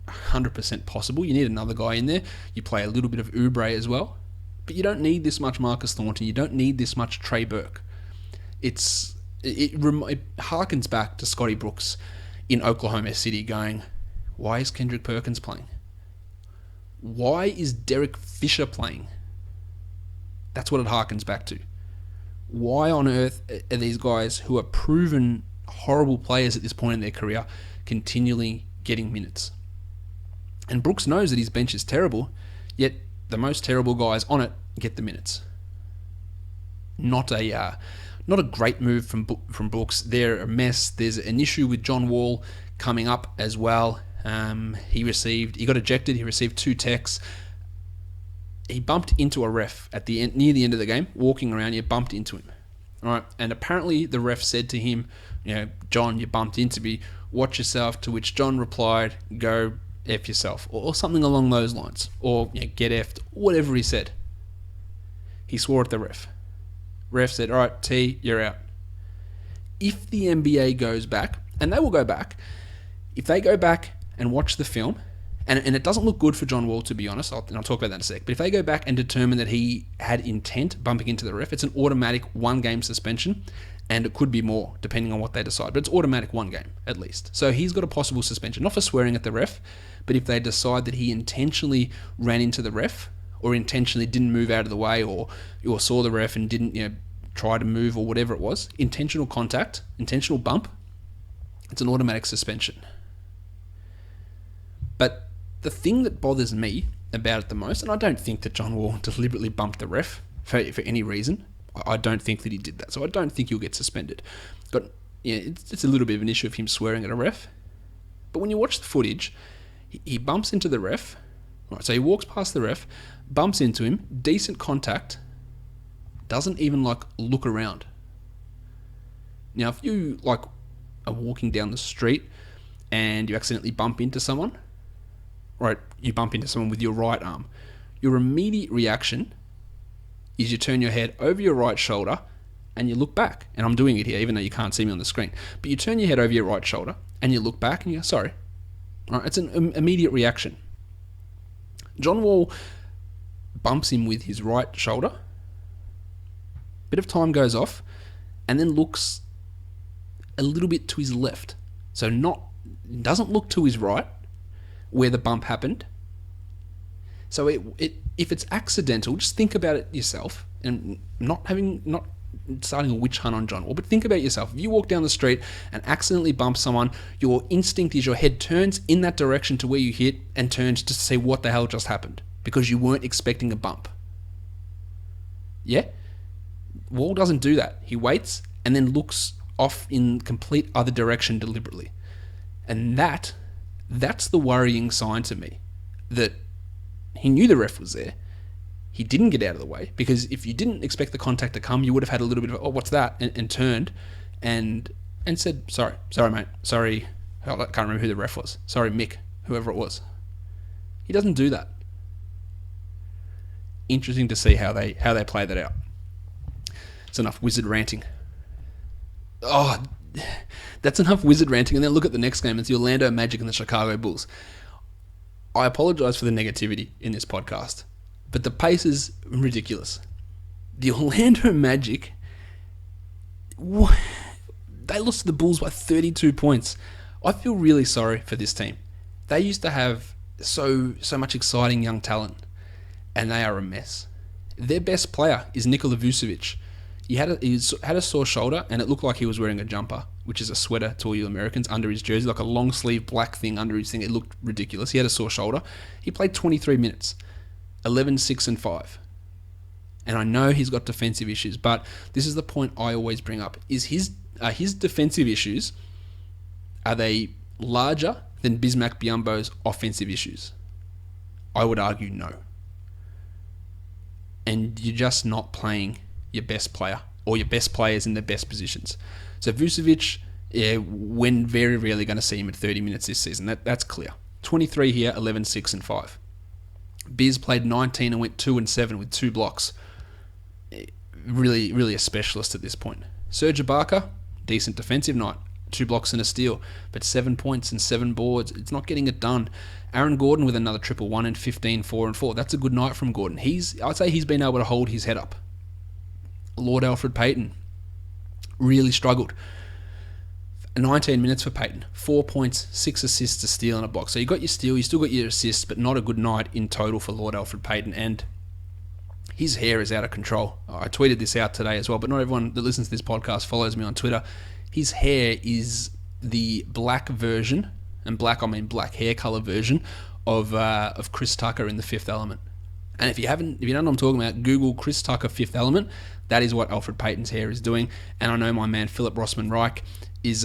100% possible. You need another guy in there. You play a little bit of Oubre as well. But you don't need this much Marcus Thornton. You don't need this much Trey Burke. It harkens back to Scotty Brooks in Oklahoma City going, why is Kendrick Perkins playing? Why is Derek Fisher playing? That's what it harkens back to. Why on earth are these guys who are proven horrible players at this point in their career continually getting minutes? And Brooks knows that his bench is terrible, yet the most terrible guys on it get the minutes. Not a great move from Brooks. They're a mess. There's an issue with John Wall coming up as well. He got ejected. He received 2 techs. He bumped into a ref at the end, near the end of the game, walking around. You bumped into him. All right, and apparently the ref said to him, John, you bumped into me. Watch yourself. To which John replied, go F yourself, or something along those lines, or get effed, whatever he said. He swore at the ref. Ref said, all right, T, you're out. If the NBA goes back, and they will go back, if they go back and watch the film, and it doesn't look good for John Wall, to be honest, and I'll talk about that in a sec, but if they go back and determine that he had intent bumping into the ref, it's an automatic 1-game suspension, and it could be more, depending on what they decide, but it's automatic 1 game, at least. So he's got a possible suspension, not for swearing at the ref, but if they decide that he intentionally ran into the ref, or intentionally didn't move out of the way, or saw the ref and didn't, try to move, or whatever it was, intentional contact, intentional bump, it's an automatic suspension. But the thing that bothers me about it the most, and I don't think that John Wall deliberately bumped the ref for any reason. I don't think that he did that, so I don't think he'll get suspended. But it's a little bit of an issue of him swearing at a ref. But when you watch the footage, he bumps into the ref. Right, so he walks past the ref, bumps into him, decent contact, doesn't even look around. Now, if you are walking down the street and you accidentally bump into someone, right, you bump into someone with your right arm, your immediate reaction is you turn your head over your right shoulder and you look back. And I'm doing it here, even though you can't see me on the screen. But you turn your head over your right shoulder and you look back and you go, sorry. All right, it's an immediate reaction. John Wall bumps him with his right shoulder. Bit of time goes off and then looks a little bit to his left. So doesn't look to his right where the bump happened. So if it's accidental, just think about it yourself, and not starting a witch hunt on John Wall, but think about it yourself. If you walk down the street and accidentally bump someone, your instinct is your head turns in that direction to where you hit and turns to say what the hell just happened, because you weren't expecting a bump. Yeah? Wall doesn't do that. He waits and then looks off in complete other direction deliberately. And that That's the worrying sign to me, that he knew the ref was there. He didn't get out of the way, because if you didn't expect the contact to come, you would have had a little bit of, oh, what's that? And turned and said, sorry, mate. Sorry, I can't remember who the ref was. Sorry, Mick, whoever it was. He doesn't do that. Interesting to see how they play that out. It's enough wizard ranting. Oh, that's enough wizard ranting. And then look at the next game. It's the Orlando Magic and the Chicago Bulls. I apologize for the negativity in this podcast, but the pace is ridiculous. The Orlando Magic, they lost to the Bulls by 32 points. I feel really sorry for this team. They used to have so much exciting young talent, and they are a mess. Their best player is Nikola Vucevic. He had a sore shoulder, and it looked like he was wearing a jumper, which is a sweater to all you Americans, under his jersey, like a long sleeve black thing under his thing. It looked ridiculous. He had a sore shoulder. He played 23 minutes, 11, 6, and 5. And I know he's got defensive issues, but this is the point I always bring up: is his defensive issues, are they larger than Bismack Biyombo's offensive issues? I would argue no. And you're just not playing your best player or your best players in their best positions. So Vucevic, we're very rarely going to see him at 30 minutes this season. That's clear. 23 here, 11, 6, and 5. Biz played 19 and went 2 and 7 with 2 blocks. Really, really a specialist at this point. Serge Ibaka, decent defensive night. 2 blocks and a steal, but 7 points and 7 boards. It's not getting it done. Aaron Gordon with another triple, 1 and 15, 4 and 4. That's a good night from Gordon. I'd say he's been able to hold his head up. Lord Alfred Payton really struggled. 19 minutes for Payton. 4 points, 6 assists, a steal, and a block. So you got your steal, you still got your assists, but not a good night in total for Lord Alfred Payton. And his hair is out of control. I tweeted this out today as well, but not everyone that listens to this podcast follows me on Twitter. His hair is the black version, and black I mean black hair color version of Chris Tucker in The Fifth Element. And if you don't know what I'm talking about, Google Chris Tucker Fifth Element. That is what Alfred Payton's hair is doing. And I know my man Philip Rossman Reich is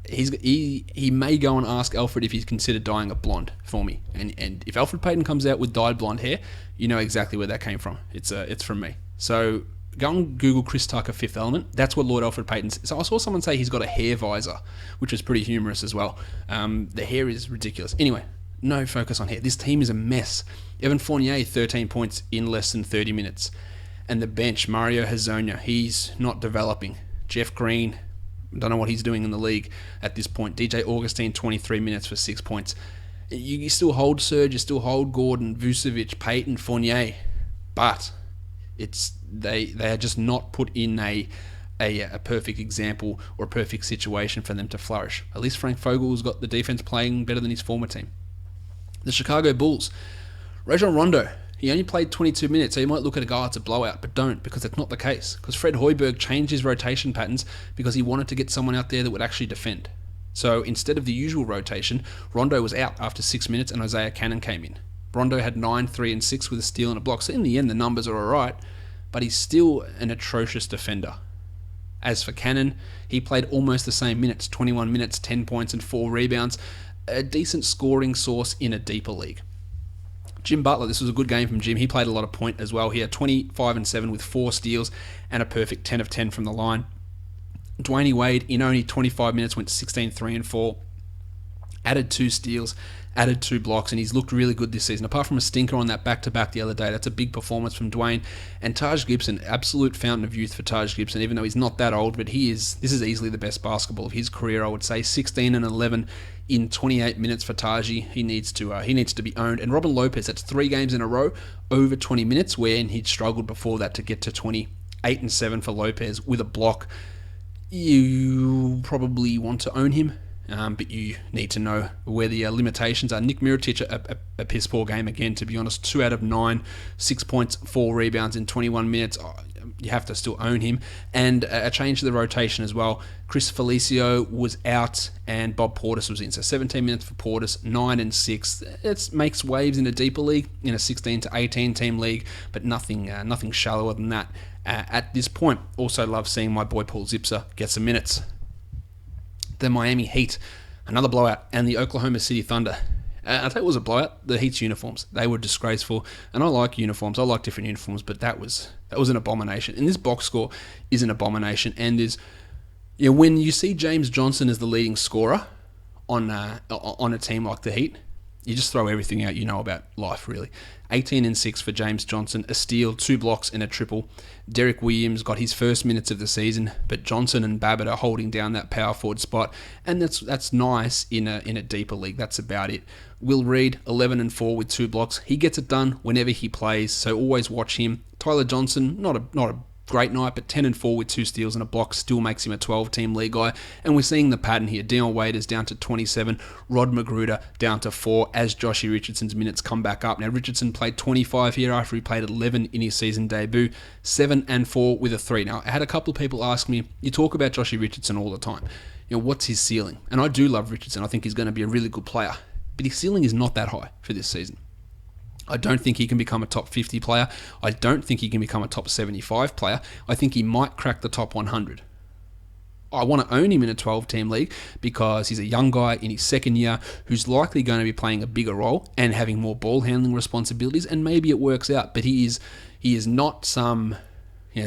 he may go and ask Alfred if he's considered dyeing it blonde for me. And if Alfred Payton comes out with dyed blonde hair, you know exactly where that came from. It's from me. So go and Google Chris Tucker Fifth Element. That's what Lord Alfred Payton's. So I saw someone say he's got a hair visor, which was pretty humorous as well. The hair is ridiculous. Anyway, no focus on hair. This team is a mess. Evan Fournier, 13 points in less than 30 minutes. And the bench, Mario Hezonja, he's not developing. Jeff Green, don't know what he's doing in the league at this point. DJ Augustine, 23 minutes for 6 points. You still hold Serge, you still hold Gordon, Vucevic, Payton, Fournier, but they are just not put in a perfect example or a perfect situation for them to flourish. At least Frank Vogel's got the defense playing better than his former team. The Chicago Bulls, Rajon Rondo, he only played 22 minutes, so you might look at a guy, it's a blowout, but don't, because that's not the case. Because Fred Hoiberg changed his rotation patterns because he wanted to get someone out there that would actually defend. So instead of the usual rotation, Rondo was out after 6 minutes and Isaiah Cannon came in. Rondo had 9, 3, and 6 with a steal and a block. So in the end, the numbers are alright, but he's still an atrocious defender. As for Cannon, he played almost the same minutes, 21 minutes, 10 points, and 4 rebounds. A decent scoring source in a deeper league. Jim Butler, this was a good game from Jim. He played a lot of point as well. He had 25 and 7 with 4 steals and a perfect 10 of 10 from the line. Dwayne Wade, in only 25 minutes, went 16, 3, and 4. Added 2 steals, added 2 blocks, and he's looked really good this season. Apart from a stinker on that back-to-back the other day, that's a big performance from Dwayne. And Taj Gibson, absolute fountain of youth for Taj Gibson, even though he's not that old, but this is easily the best basketball of his career, I would say. 16 and 11 in 28 minutes for Taji. He needs to be owned. And Robin Lopez, that's 3 games in a row, over 20 minutes, wherein he'd struggled before that to get to 28 and 7 for Lopez with a block. You probably want to own him. But you need to know where the limitations are. Nick Mirotic, a piss poor game again, to be honest. 2 out of 9, 6 points, 4 rebounds in 21 minutes. You have to still own him. And a change to the rotation as well. Chris Felicio was out and Bob Portis was in. So 17 minutes for Portis, 9 and 6. It makes waves in a deeper league, in a 16 to 18 team league, but nothing shallower than that at this point. Also love seeing my boy Paul Zipser get some minutes. The Miami Heat, Another blowout, and the Oklahoma City Thunder. I think it was a blowout. The Heat's uniforms, they were disgraceful, and I like uniforms. I like different uniforms, but that was an abomination. And this box score is an abomination. And when you see James Johnson as the leading scorer on a team like the Heat, you just throw everything out you know about life, really. 18 and 6 for James Johnson, a steal, 2 blocks, and a triple. Derek Williams got his first minutes of the season, but Johnson and Babbitt are holding down that power forward spot, and that's nice in a deeper league. That's about it. Will Reed, 11 and 4 with 2 blocks. He gets it done whenever he plays, so always watch him. Tyler Johnson, not a great night, but 10 and 4 with 2 steals and a block still makes him a 12-team league guy. And we're seeing the pattern here. Dion Waiters down to 27, Rod Magruder down to 4 as Joshy Richardson's minutes come back up. Now, Richardson played 25 here after he played 11 in his season debut, 7 and 4 with a 3. Now, I had a couple of people ask me, you talk about Joshy Richardson all the time. What's his ceiling? And I do love Richardson. I think he's going to be a really good player. But his ceiling is not that high for this season. I don't think he can become a top 50 player. I don't think he can become a top 75 player. I think he might crack the top 100. I want to own him in a 12-team league because he's a young guy in his second year who's likely going to be playing a bigger role and having more ball handling responsibilities, and maybe it works out. But he is not some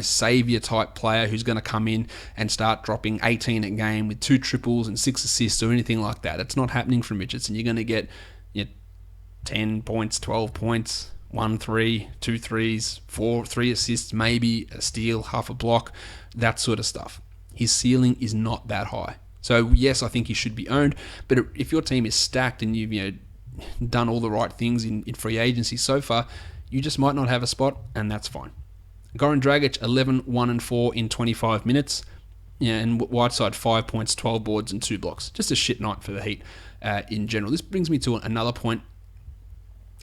savior type player who's going to come in and start dropping 18 a game with 2 triples and 6 assists or anything like that. It's not happening from Richardson. You're going to get 10 points, 12 points, 1 3, 2 threes, 3 assists, maybe a steal, half a block, that sort of stuff. His ceiling is not that high. So yes, I think he should be owned, but if your team is stacked and you've done all the right things in free agency so far, you just might not have a spot, and that's fine. Goran Dragic, 11, 1 and 4 in 25 minutes. And Whiteside, 5 points, 12 boards, and 2 blocks. Just a shit night for the Heat in general. This brings me to another point.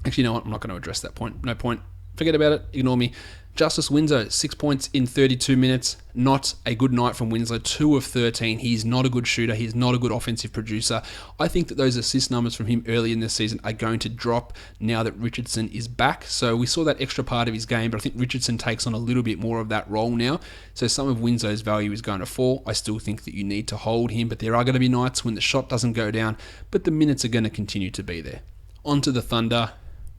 Actually, you know what? I'm not going to address that point. No point. Forget about it. Ignore me. Justice Winslow, 6 points in 32 minutes. Not a good night from Winslow. 2 of 13. He's not a good shooter. He's not a good offensive producer. I think that those assist numbers from him early in this season are going to drop now that Richardson is back. So we saw that extra part of his game, but I think Richardson takes on a little bit more of that role now. So some of Winslow's value is going to fall. I still think that you need to hold him, but there are going to be nights when the shot doesn't go down, but the minutes are going to continue to be there. On to the Thunder.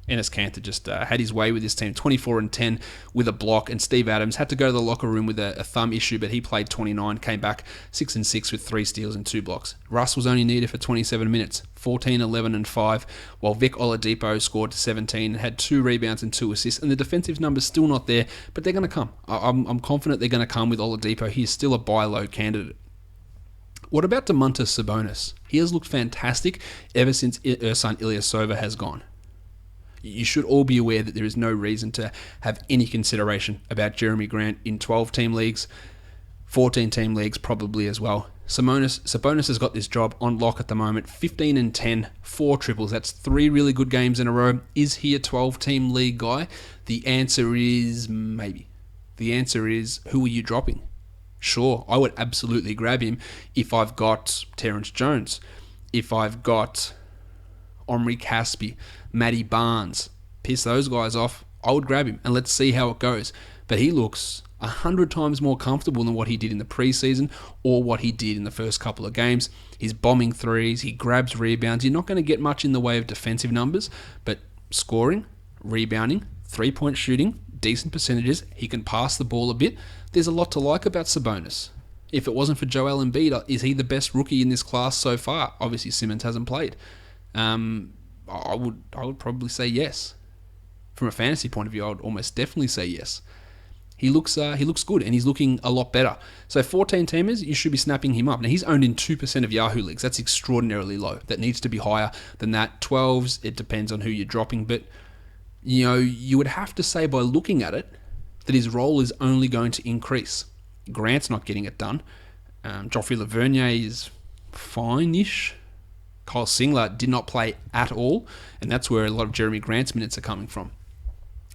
Enes Kanter just had his way with his team, 24 and 10 with a block, and Steve Adams had to go to the locker room with a thumb issue, but he played 29, came back 6 and 6 with 3 steals and 2 blocks. Russ was only needed for 27 minutes, 14, 11 and 5, while Vic Oladipo scored 17 and had 2 rebounds and 2 assists, and the defensive numbers still not there, but they're going to come. I'm confident they're going to come with Oladipo. He is still a buy low candidate. What about Domantas Sabonis? He has looked fantastic ever since Ersan Ilyasova has gone. You should all be aware that there is no reason to have any consideration about Jeremy Grant in 12-team leagues, 14-team leagues probably as well. Sabonis has got this job on lock at the moment, 15 and 10, 4 triples. That's 3 really good games in a row. Is he a 12-team league guy? The answer is maybe. The answer is, who are you dropping? Sure, I would absolutely grab him if I've got Terrence Jones, if I've got Omri Caspi, Matty Barnes. Piss those guys off. I would grab him and let's see how it goes. But he looks 100 times more comfortable than what he did in the preseason or what he did in the first couple of games. He's bombing threes, he grabs rebounds. You're not going to get much in the way of defensive numbers, but scoring, rebounding, 3-point shooting, decent percentages. He can pass the ball a bit. There's a lot to like about Sabonis. If it wasn't for Joel Embiid, is he the best rookie in this class so far? Obviously, Simmons hasn't played. I would probably say yes. From a fantasy point of view, I would almost definitely say yes. He looks good, and he's looking a lot better. So 14 teamers, you should be snapping him up. Now he's owned in 2% of Yahoo leagues. That's extraordinarily low. That needs to be higher than that. 12s, it depends on who you're dropping, but you would have to say by looking at it that his role is only going to increase. Grant's not getting it done. Joffrey Lavergne is fine-ish. Kyle Singler did not play at all, and that's where a lot of Jeremy Grant's minutes are coming from.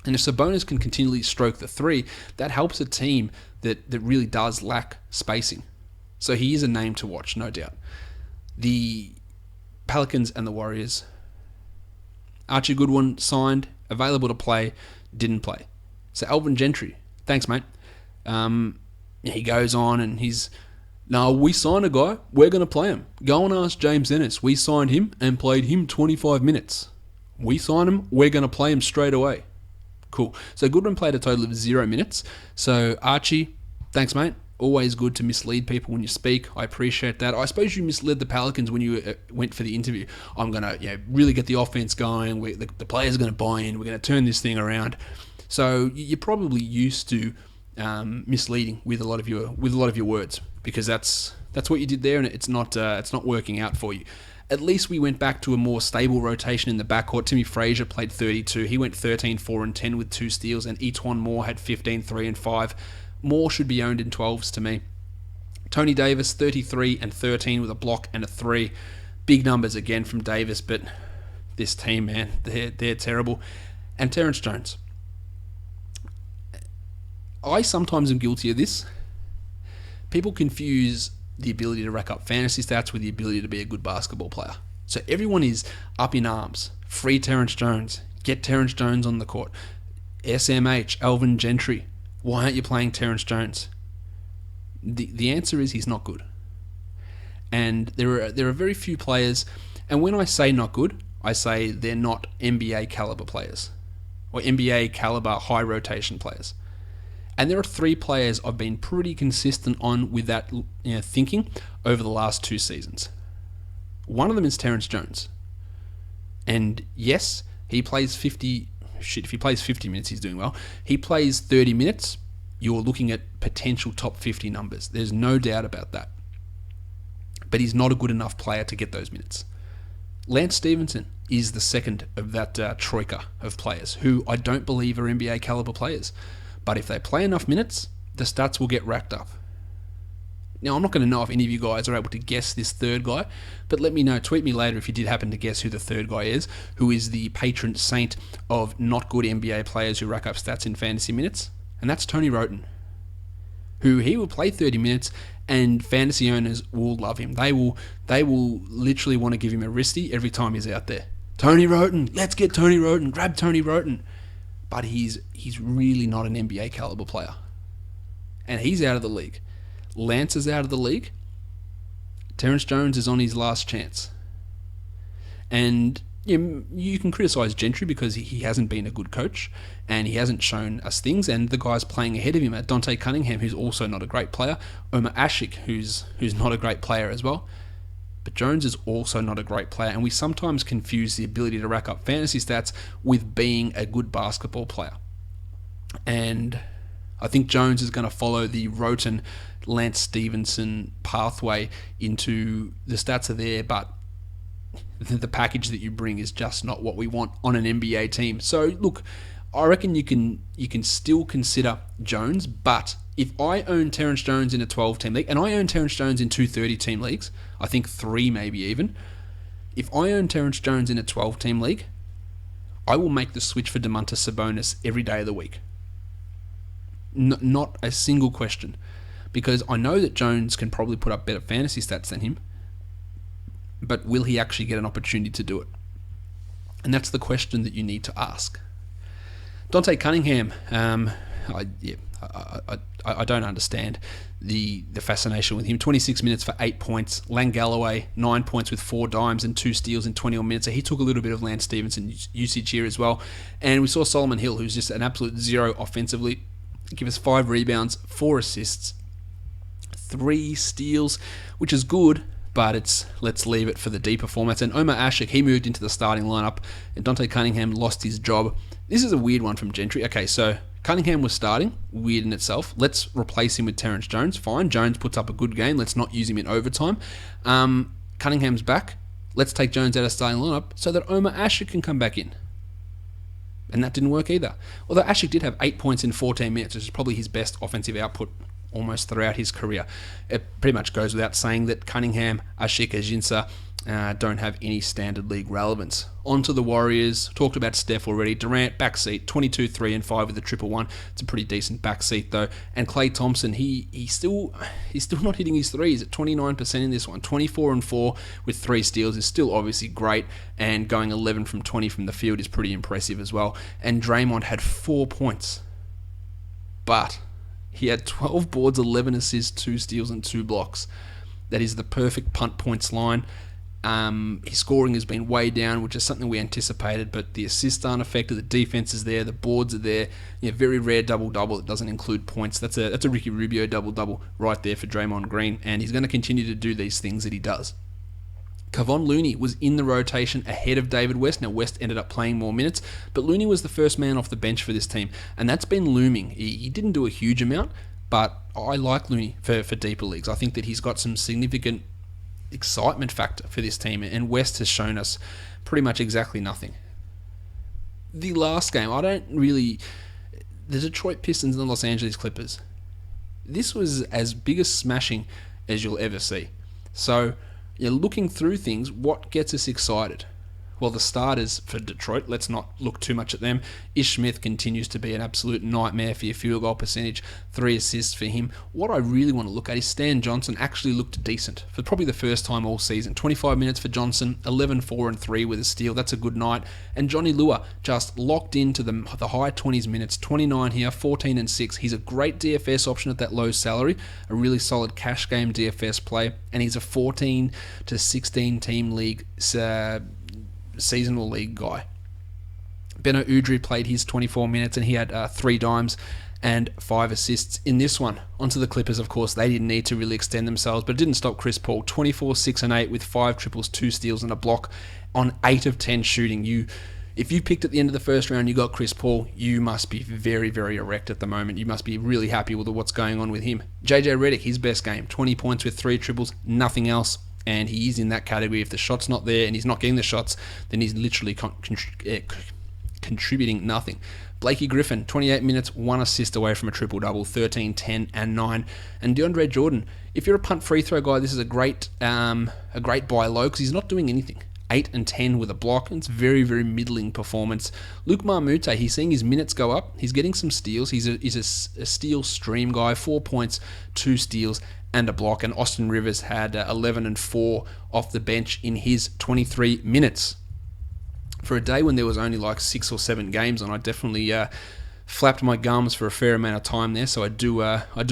And if Sabonis can continually stroke the 3, that helps a team that really does lack spacing. So he is a name to watch, no doubt. The Pelicans and the Warriors. Archie Goodwin signed, available to play, didn't play. So Alvin Gentry, thanks mate. He goes on and he's No, we signed a guy. We're going to play him. Go and ask James Ennis. We signed him and played him 25 minutes. We signed him. We're going to play him straight away. Cool. So Goodwin played a total of 0 minutes. So Archie, thanks, mate. Always good to mislead people when you speak. I appreciate that. I suppose you misled the Pelicans when you went for the interview. I'm going to really get the offense going. The players are going to buy in. We're going to turn this thing around. So you're probably used to misleading with a lot of your words, because that's what you did there, and it's not working out for you. At least we went back to a more stable rotation in the backcourt. Timmy Frazier played 32. He went 13, 4, and 10 with 2 steals, and Etuan Moore had 15, 3, and 5. Moore should be owned in 12s to me. Tony Davis, 33 and 13 with a block and a 3. Big numbers again from Davis, but this team, man, they're terrible. And Terrence Jones. I sometimes am guilty of this. People confuse the ability to rack up fantasy stats with the ability to be a good basketball player. So everyone is up in arms. Free Terrence Jones. Get Terrence Jones on the court. SMH, Alvin Gentry. Why aren't you playing Terrence Jones? The answer is he's not good. And there are very few players, and when I say not good, I say they're not NBA caliber players or NBA caliber high rotation players. And there are 3 players I've been pretty consistent on with that thinking over the last 2 seasons. One of them is Terrence Jones. And yes, he plays 50... Shit, if he plays 50 minutes, he's doing well. He plays 30 minutes, you're looking at potential top 50 numbers. There's no doubt about that. But he's not a good enough player to get those minutes. Lance Stevenson is the second of that troika of players who I don't believe are NBA caliber players. But if they play enough minutes, the stats will get racked up. Now, I'm not going to know if any of you guys are able to guess this third guy, but let me know. Tweet me later if you did happen to guess who the third guy is, who is the patron saint of not good NBA players who rack up stats in fantasy minutes. And that's Tony Roten, who he will play 30 minutes and fantasy owners will love him. They will literally want to give him a wristy every time he's out there. Tony Roten, let's get Tony Roten, grab Tony Roten. But he's really not an NBA caliber player. And he's out of the league. Lance is out of the league. Terrence Jones is on his last chance. And you can criticise Gentry because he hasn't been a good coach and he hasn't shown us things, and the guys playing ahead of him are Dante Cunningham, who's also not a great player, Omer Ashik, who's not a great player as well. But Jones is also not a great player, and we sometimes confuse the ability to rack up fantasy stats with being a good basketball player. And I think Jones is going to follow the Roten, Lance Stevenson pathway into the stats are there, but the package that you bring is just not what we want on an NBA team. So look, I reckon you can still consider Jones, but if I own Terrence Jones in a 12-team league, and I own Terrence Jones in 2 30-team leagues, I think 3 maybe even, if I own Terrence Jones in a 12-team league, I will make the switch for Domantas Sabonis every day of the week. Not a single question. Because I know that Jones can probably put up better fantasy stats than him, but will he actually get an opportunity to do it? And that's the question that you need to ask. Dante Cunningham, I don't understand the fascination with him. 26 minutes for 8 points. Lang Galloway, 9 points with 4 dimes and 2 steals in 21 minutes. So he took a little bit of Lance Stevenson usage here as well. And we saw Solomon Hill, who's just an absolute zero offensively. Give us 5 rebounds, 4 assists, 3 steals, which is good, but let's leave it for the deeper formats. And Omer Ashik, he moved into the starting lineup, and Dante Cunningham lost his job. This is a weird one from Gentry. Okay, so Cunningham was starting, weird in itself. Let's replace him with Terrence Jones. Fine, Jones puts up a good game. Let's not use him in overtime. Cunningham's back. Let's take Jones out of starting lineup so that Omer Ashik can come back in. And that didn't work either. Although Ashik did have 8 points in 14 minutes, which is probably his best offensive output almost throughout his career. It pretty much goes without saying that Cunningham, Ashik, Ajinça don't have any standard league relevance. On to the Warriors. Talked about Steph already. Durant, backseat, 22, 3, and 5 with a 1-1. It's a pretty decent backseat though. And Klay Thompson, he's still not hitting his threes at 29% in this one. 24 and 4 with 3 steals is still obviously great, and going 11 from 20 from the field is pretty impressive as well. And Draymond had 4 points. But He had 12 boards, 11 assists, 2 steals, and 2 blocks. That is the perfect punt points line. His scoring has been way down, which is something we anticipated, but the assists aren't affected, the defense is there, the boards are there. Very rare double-double that doesn't include points. That's a Ricky Rubio double-double right there for Draymond Green, and he's going to continue to do these things that he does. Kevon Looney was in the rotation ahead of David West. Now, West ended up playing more minutes, but Looney was the first man off the bench for this team, and that's been looming. He didn't do a huge amount, but I like Looney for deeper leagues. I think that he's got some significant excitement factor for this team, and West has shown us pretty much exactly nothing. The last game, the Detroit Pistons and the Los Angeles Clippers, this was as big a smashing as you'll ever see. So, looking through things, what gets us excited? Well, the starters for Detroit, let's not look too much at them. Ish Smith continues to be an absolute nightmare for your field goal percentage, 3 assists for him. What I really want to look at is Stan Johnson actually looked decent for probably the first time all season. 25 minutes for Johnson, 11, 4, and 3 with a steal. That's a good night. And Johnny Lua just locked into the high 20s minutes, 29 here, 14 and 6. He's a great DFS option at that low salary, a really solid cash game DFS play, and he's a 14 to 16 team league seasonal league guy. Beno Udrih played his 24 minutes and he had 3 dimes and 5 assists in this one. Onto the Clippers, of course, they didn't need to really extend themselves, but it didn't stop Chris Paul. 24, 6, and 8 with 5 triples, 2 steals, and a block on 8 of 10 shooting. If you picked at the end of the first round, you got Chris Paul, you must be very, very erect at the moment. You must be really happy with what's going on with him. JJ Redick, his best game, 20 points with 3 triples, nothing else. And he is in that category. If the shot's not there and he's not getting the shots, then he's literally contributing nothing. Blakey Griffin, 28 minutes, 1 assist away from a triple-double, 13, 10, and 9. And DeAndre Jordan, if you're a punt free throw guy, this is a great buy low because he's not doing anything. 8 and 10 with a block, and it's very, very middling performance. Luke Marmute, he's seeing his minutes go up. He's getting some steals. He's a steal stream guy, 4 points, 2 steals, and a block. And Austin Rivers had 11 and 4 off the bench in his 23 minutes. For a day when there was only like 6 or 7 games on, I definitely flapped my gums for a fair amount of time there, so I do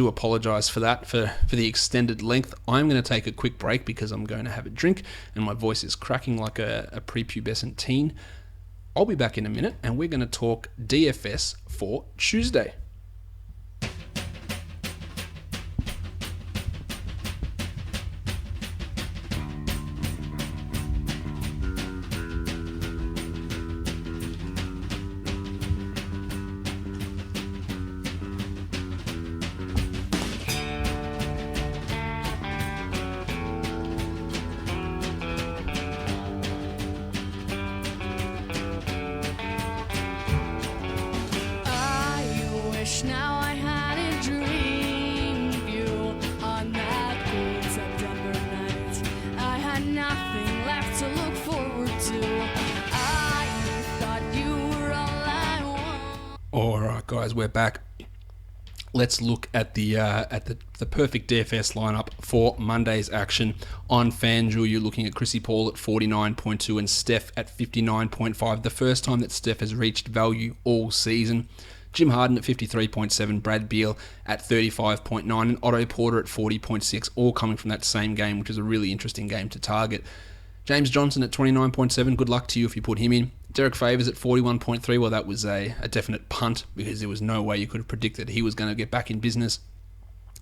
apologise for that, for the extended length. I'm going to take a quick break because I'm going to have a drink, and my voice is cracking like a prepubescent teen. I'll be back in a minute, and we're going to talk DFS for Tuesday. Now I had a dream of you on that cold September night. I had nothing left to look forward to. I thought you were all I want. Alright guys, we're back. Let's look at the perfect DFS lineup for Monday's action. On FanDuel, you're looking at Chrissy Paul at 49.2 and Steph at 59.5. The first time that Steph has reached value all season. Jim Harden at 53.7, Brad Beal at 35.9, and Otto Porter at 40.6, all coming from that same game, which is a really interesting game to target. James Johnson at 29.7, good luck to you if you put him in. Derek Favors at 41.3, well, that was a definite punt because there was no way you could have predicted he was going to get back in business.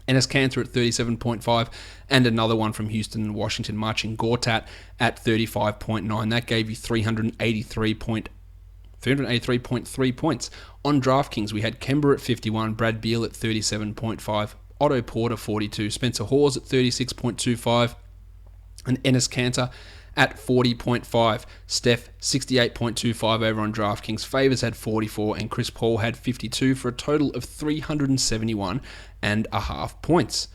Enes Kanter at 37.5, and another one from Houston and Washington, Marcin Gortat at 35.9. That gave you 383.3 points. On DraftKings, we had Kemba at 51, Brad Beal at 37.5, Otto Porter 42, Spencer Hawes at 36.25, and Enes Kanter at 40.5. Steph 68.25 over on DraftKings. Favors had 44, and Chris Paul had 52 for a total of 371.5 points.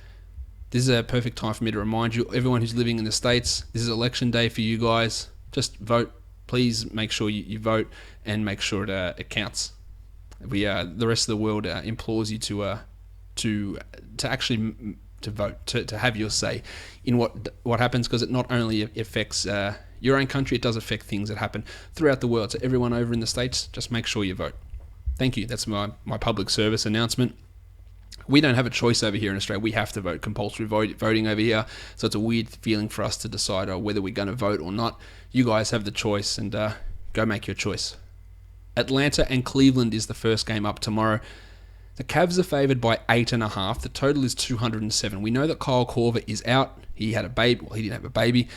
This is a perfect time for me to remind you, everyone who's living in the States, this is election day for you guys. Just vote. Please make sure you vote and make sure it counts. The rest of the world implores you to actually vote, to have your say in what happens, because it not only affects your own country, it does affect things that happen throughout the world. So everyone over in the States, just make sure you vote. Thank you. That's my public service announcement. We don't have a choice over here in Australia. We have to vote, compulsory voting over here. So it's a weird feeling for us to decide whether we're going to vote or not. You guys have the choice, and go make your choice. Atlanta and Cleveland is the first game up tomorrow. The Cavs are favoured by 8.5. The total is 207. We know that Kyle Korver is out. He had a baby. Well, he didn't have a baby.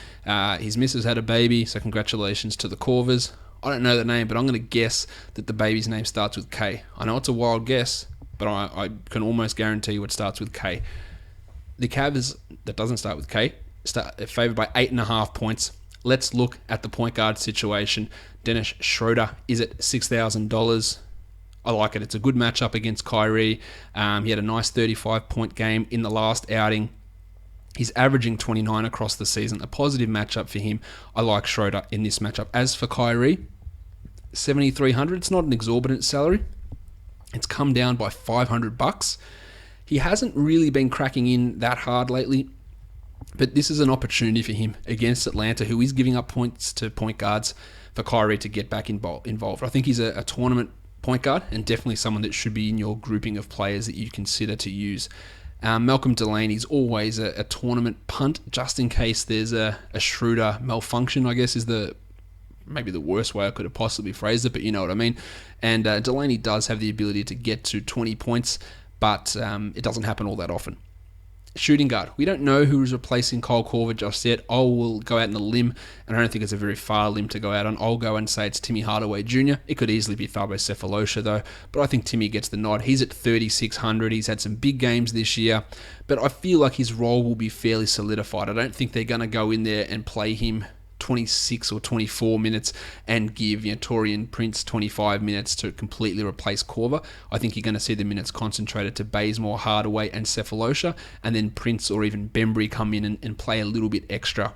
His missus had a baby, so congratulations to the Korvers. I don't know the name, but I'm going to guess that the baby's name starts with K. I know it's a wild guess, but I can almost guarantee you it starts with K. The Cavs, that doesn't start with K, favoured by 8.5 points. Let's look at the point guard situation. Dennis Schroeder is at $6,000. I like it. It's a good matchup against Kyrie. He had a nice 35-point game in the last outing. He's averaging 29 across the season. A positive matchup for him. I like Schroeder in this matchup. As for Kyrie, $7,300. It's not an exorbitant salary. It's come down by $500. He hasn't really been cracking in that hard lately, but this is an opportunity for him against Atlanta, who is giving up points to point guards, for Kyrie to get back involved. I think he's a tournament point guard and definitely someone that should be in your grouping of players that you consider to use. Malcolm Delaney's always a tournament punt, just in case there's a Schroeder malfunction, I guess is maybe the worst way I could have possibly phrased it, but you know what I mean. And Delaney does have the ability to get to 20 points, but it doesn't happen all that often. Shooting guard. We don't know who is replacing Kyle Korver just yet. I will go out on a limb, and I don't think it's a very far limb to go out on. I'll go and say it's Timmy Hardaway Jr. It could easily be Thabo Sefolosha, though, but I think Timmy gets the nod. He's at 3,600. He's had some big games this year, but I feel like his role will be fairly solidified. I don't think they're going to go in there and play him 26 or 24 minutes and give Taurean Prince 25 minutes to completely replace Korver. I think you're going to see the minutes concentrated to Bazemore, Hardaway, and Sefolosha, and then Prince or even Bembry come in and play a little bit extra.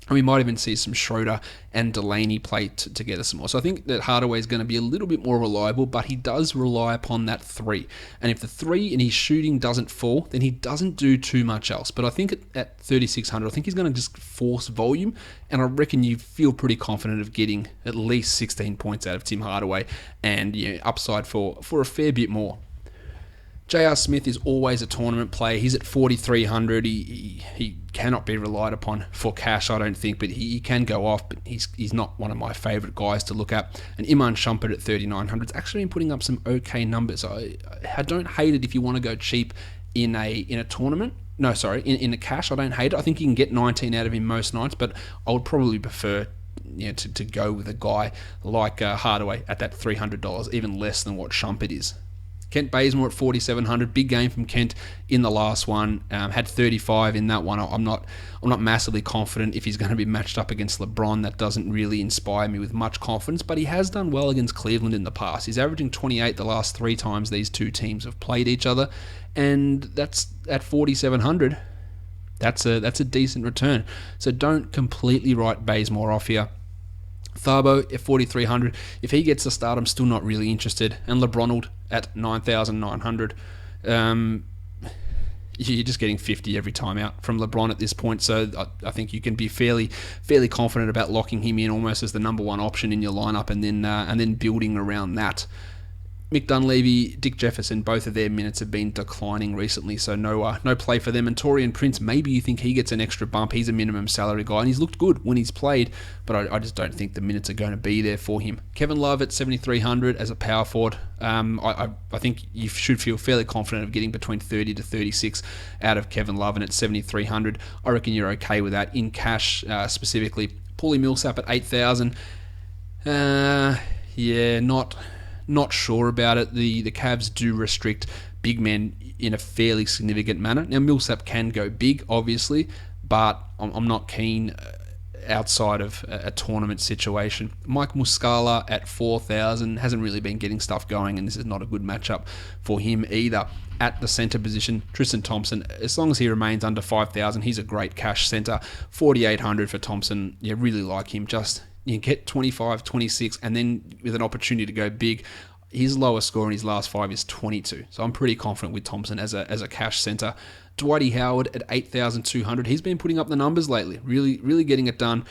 And we might even see some Schroeder and Delaney play together some more. So I think that Hardaway is going to be a little bit more reliable, but he does rely upon that three. And if the three in his shooting doesn't fall, then he doesn't do too much else. But I think at 3,600, I think he's going to just force volume. And I reckon you feel pretty confident of getting at least 16 points out of Tim Hardaway and upside for a fair bit more. J.R. Smith is always a tournament player. He's at 4,300. He cannot be relied upon for cash, I don't think, but he can go off, but he's not one of my favourite guys to look at. And Iman Shumpert at 3,900 has actually been putting up some okay numbers. I don't hate it if you want to go cheap in a tournament. No, sorry, in a cash, I don't hate it. I think you can get 19 out of him most nights, but I would probably prefer to go with a guy like Hardaway at that $300, even less than what Shumpert is. Kent Bazemore at 4,700, big game from Kent in the last one. Had 35 in that one. I'm not massively confident if he's going to be matched up against LeBron. That doesn't really inspire me with much confidence, but he has done well against Cleveland in the past. He's averaging 28 the last three times these two teams have played each other, and that's at 4,700. That's a decent return. So don't completely write Bazemore off here. Thabo at 4,300. If he gets the start, I'm still not really interested. And LeBronald at 9,900. You're just getting 50 every time out from LeBron at this point, so I think you can be fairly confident about locking him in almost as the number one option in your lineup, and then building around that. Mick Dunleavy, Dick Jefferson, both of their minutes have been declining recently, so no play for them. And Taurean Prince, maybe you think he gets an extra bump. He's a minimum salary guy, and he's looked good when he's played, but I just don't think the minutes are going to be there for him. Kevin Love at 7,300 as a power forward. I think you should feel fairly confident of getting between 30 to 36 out of Kevin Love, and at 7,300, I reckon you're okay with that. In cash, specifically, Paulie Millsap at 8,000. Not sure about it. The Cavs do restrict big men in a fairly significant manner. Now, Millsap can go big, obviously, but I'm not keen outside of a tournament situation. Mike Muscala at 4,000 hasn't really been getting stuff going, and this is not a good matchup for him either. At the centre position, Tristan Thompson, as long as he remains under 5,000, he's a great cash centre. 4,800 for Thompson. You really like him. Just you get 25, 26, and then with an opportunity to go big. His lowest score in his last five is 22. So I'm pretty confident with Thompson as a cash centre. Dwighty Howard at 8,200. He's been putting up the numbers lately. Really getting it done.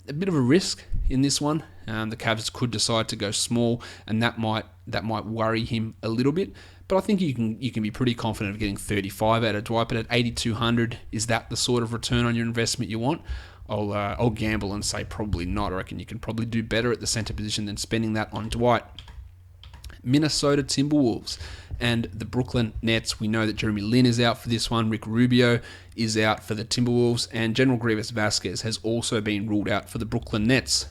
a bit of a risk in this one. The Cavs could decide to go small, and that might worry him a little bit. But I think you can be pretty confident of getting 35 out of Dwight. But at 8,200, is that the sort of return on your investment you want? I'll gamble and say probably not. I reckon you can probably do better at the center position than spending that on Dwight. Minnesota Timberwolves and the Brooklyn Nets. We know that Jeremy Lin is out for this one. Rick Rubio is out for the Timberwolves. And General Grievous Vasquez has also been ruled out for the Brooklyn Nets.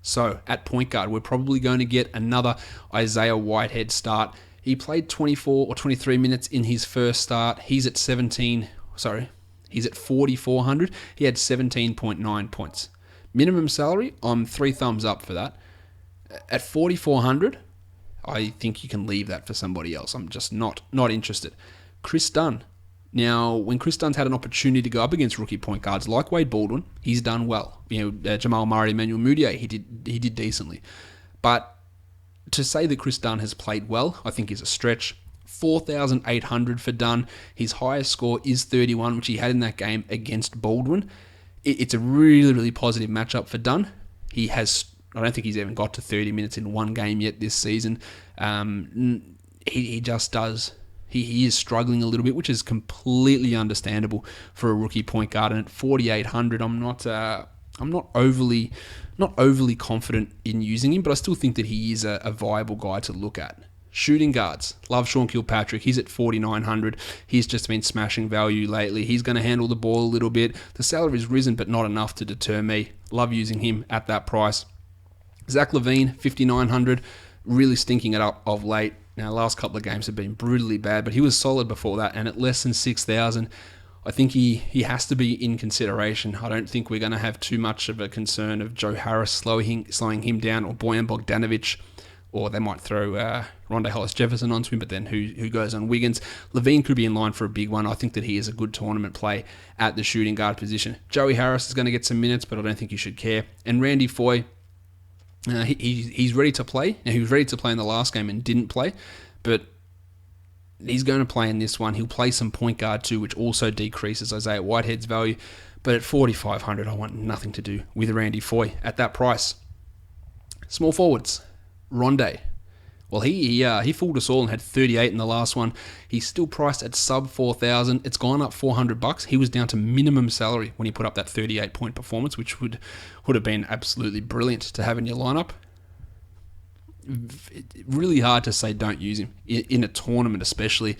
So, at point guard, we're probably going to get another Isaiah Whitehead start. He played 24 or 23 minutes in his first start. He's at 4,400. He had 17.9 points. Minimum salary, I'm 3 thumbs up for that. At 4,400, I think you can leave that for somebody else. I'm just not interested. Chris Dunn. Now, when Chris Dunn's had an opportunity to go up against rookie point guards like Wade Baldwin, he's done well. Jamal Murray, Emmanuel Mudiay, he did decently. But to say that Chris Dunn has played well, I think is a stretch. 4,800 for Dunn. His highest score is 31, which he had in that game against Baldwin. It's a really, really positive matchup for Dunn. I don't think he's even got to 30 minutes in one game yet this season. He just does. He is struggling a little bit, which is completely understandable for a rookie point guard. And at 4,800, I'm not overly confident in using him, but I still think that he is a viable guy to look at. Shooting guards. Love Sean Kilpatrick. He's at 4,900. He's just been smashing value lately. He's going to handle the ball a little bit. The salary's risen, but not enough to deter me. Love using him at that price. Zach LaVine, 5,900. Really stinking it up of late. Now, last couple of games have been brutally bad, but he was solid before that, and at less than 6,000, I think he has to be in consideration. I don't think we're going to have too much of a concern of Joe Harris slowing him down, or Bojan Bogdanovic, or they might throw Rondé Hollis-Jefferson onto him, but then who goes on Wiggins? LaVine could be in line for a big one. I think that he is a good tournament play at the shooting guard position. Joey Harris is going to get some minutes, but I don't think you should care. And Randy Foye, he's ready to play. Now, he was ready to play in the last game and didn't play, but he's going to play in this one. He'll play some point guard too, which also decreases Isaiah Whitehead's value. But at 4,500, I want nothing to do with Randy Foye at that price. Small forwards, Rondé. Well, he fooled us all and had 38 in the last one. He's still priced at sub 4,000. It's gone up $400. He was down to minimum salary when he put up that 38-point performance, which would have been absolutely brilliant to have in your lineup. Really hard to say don't use him in a tournament, especially.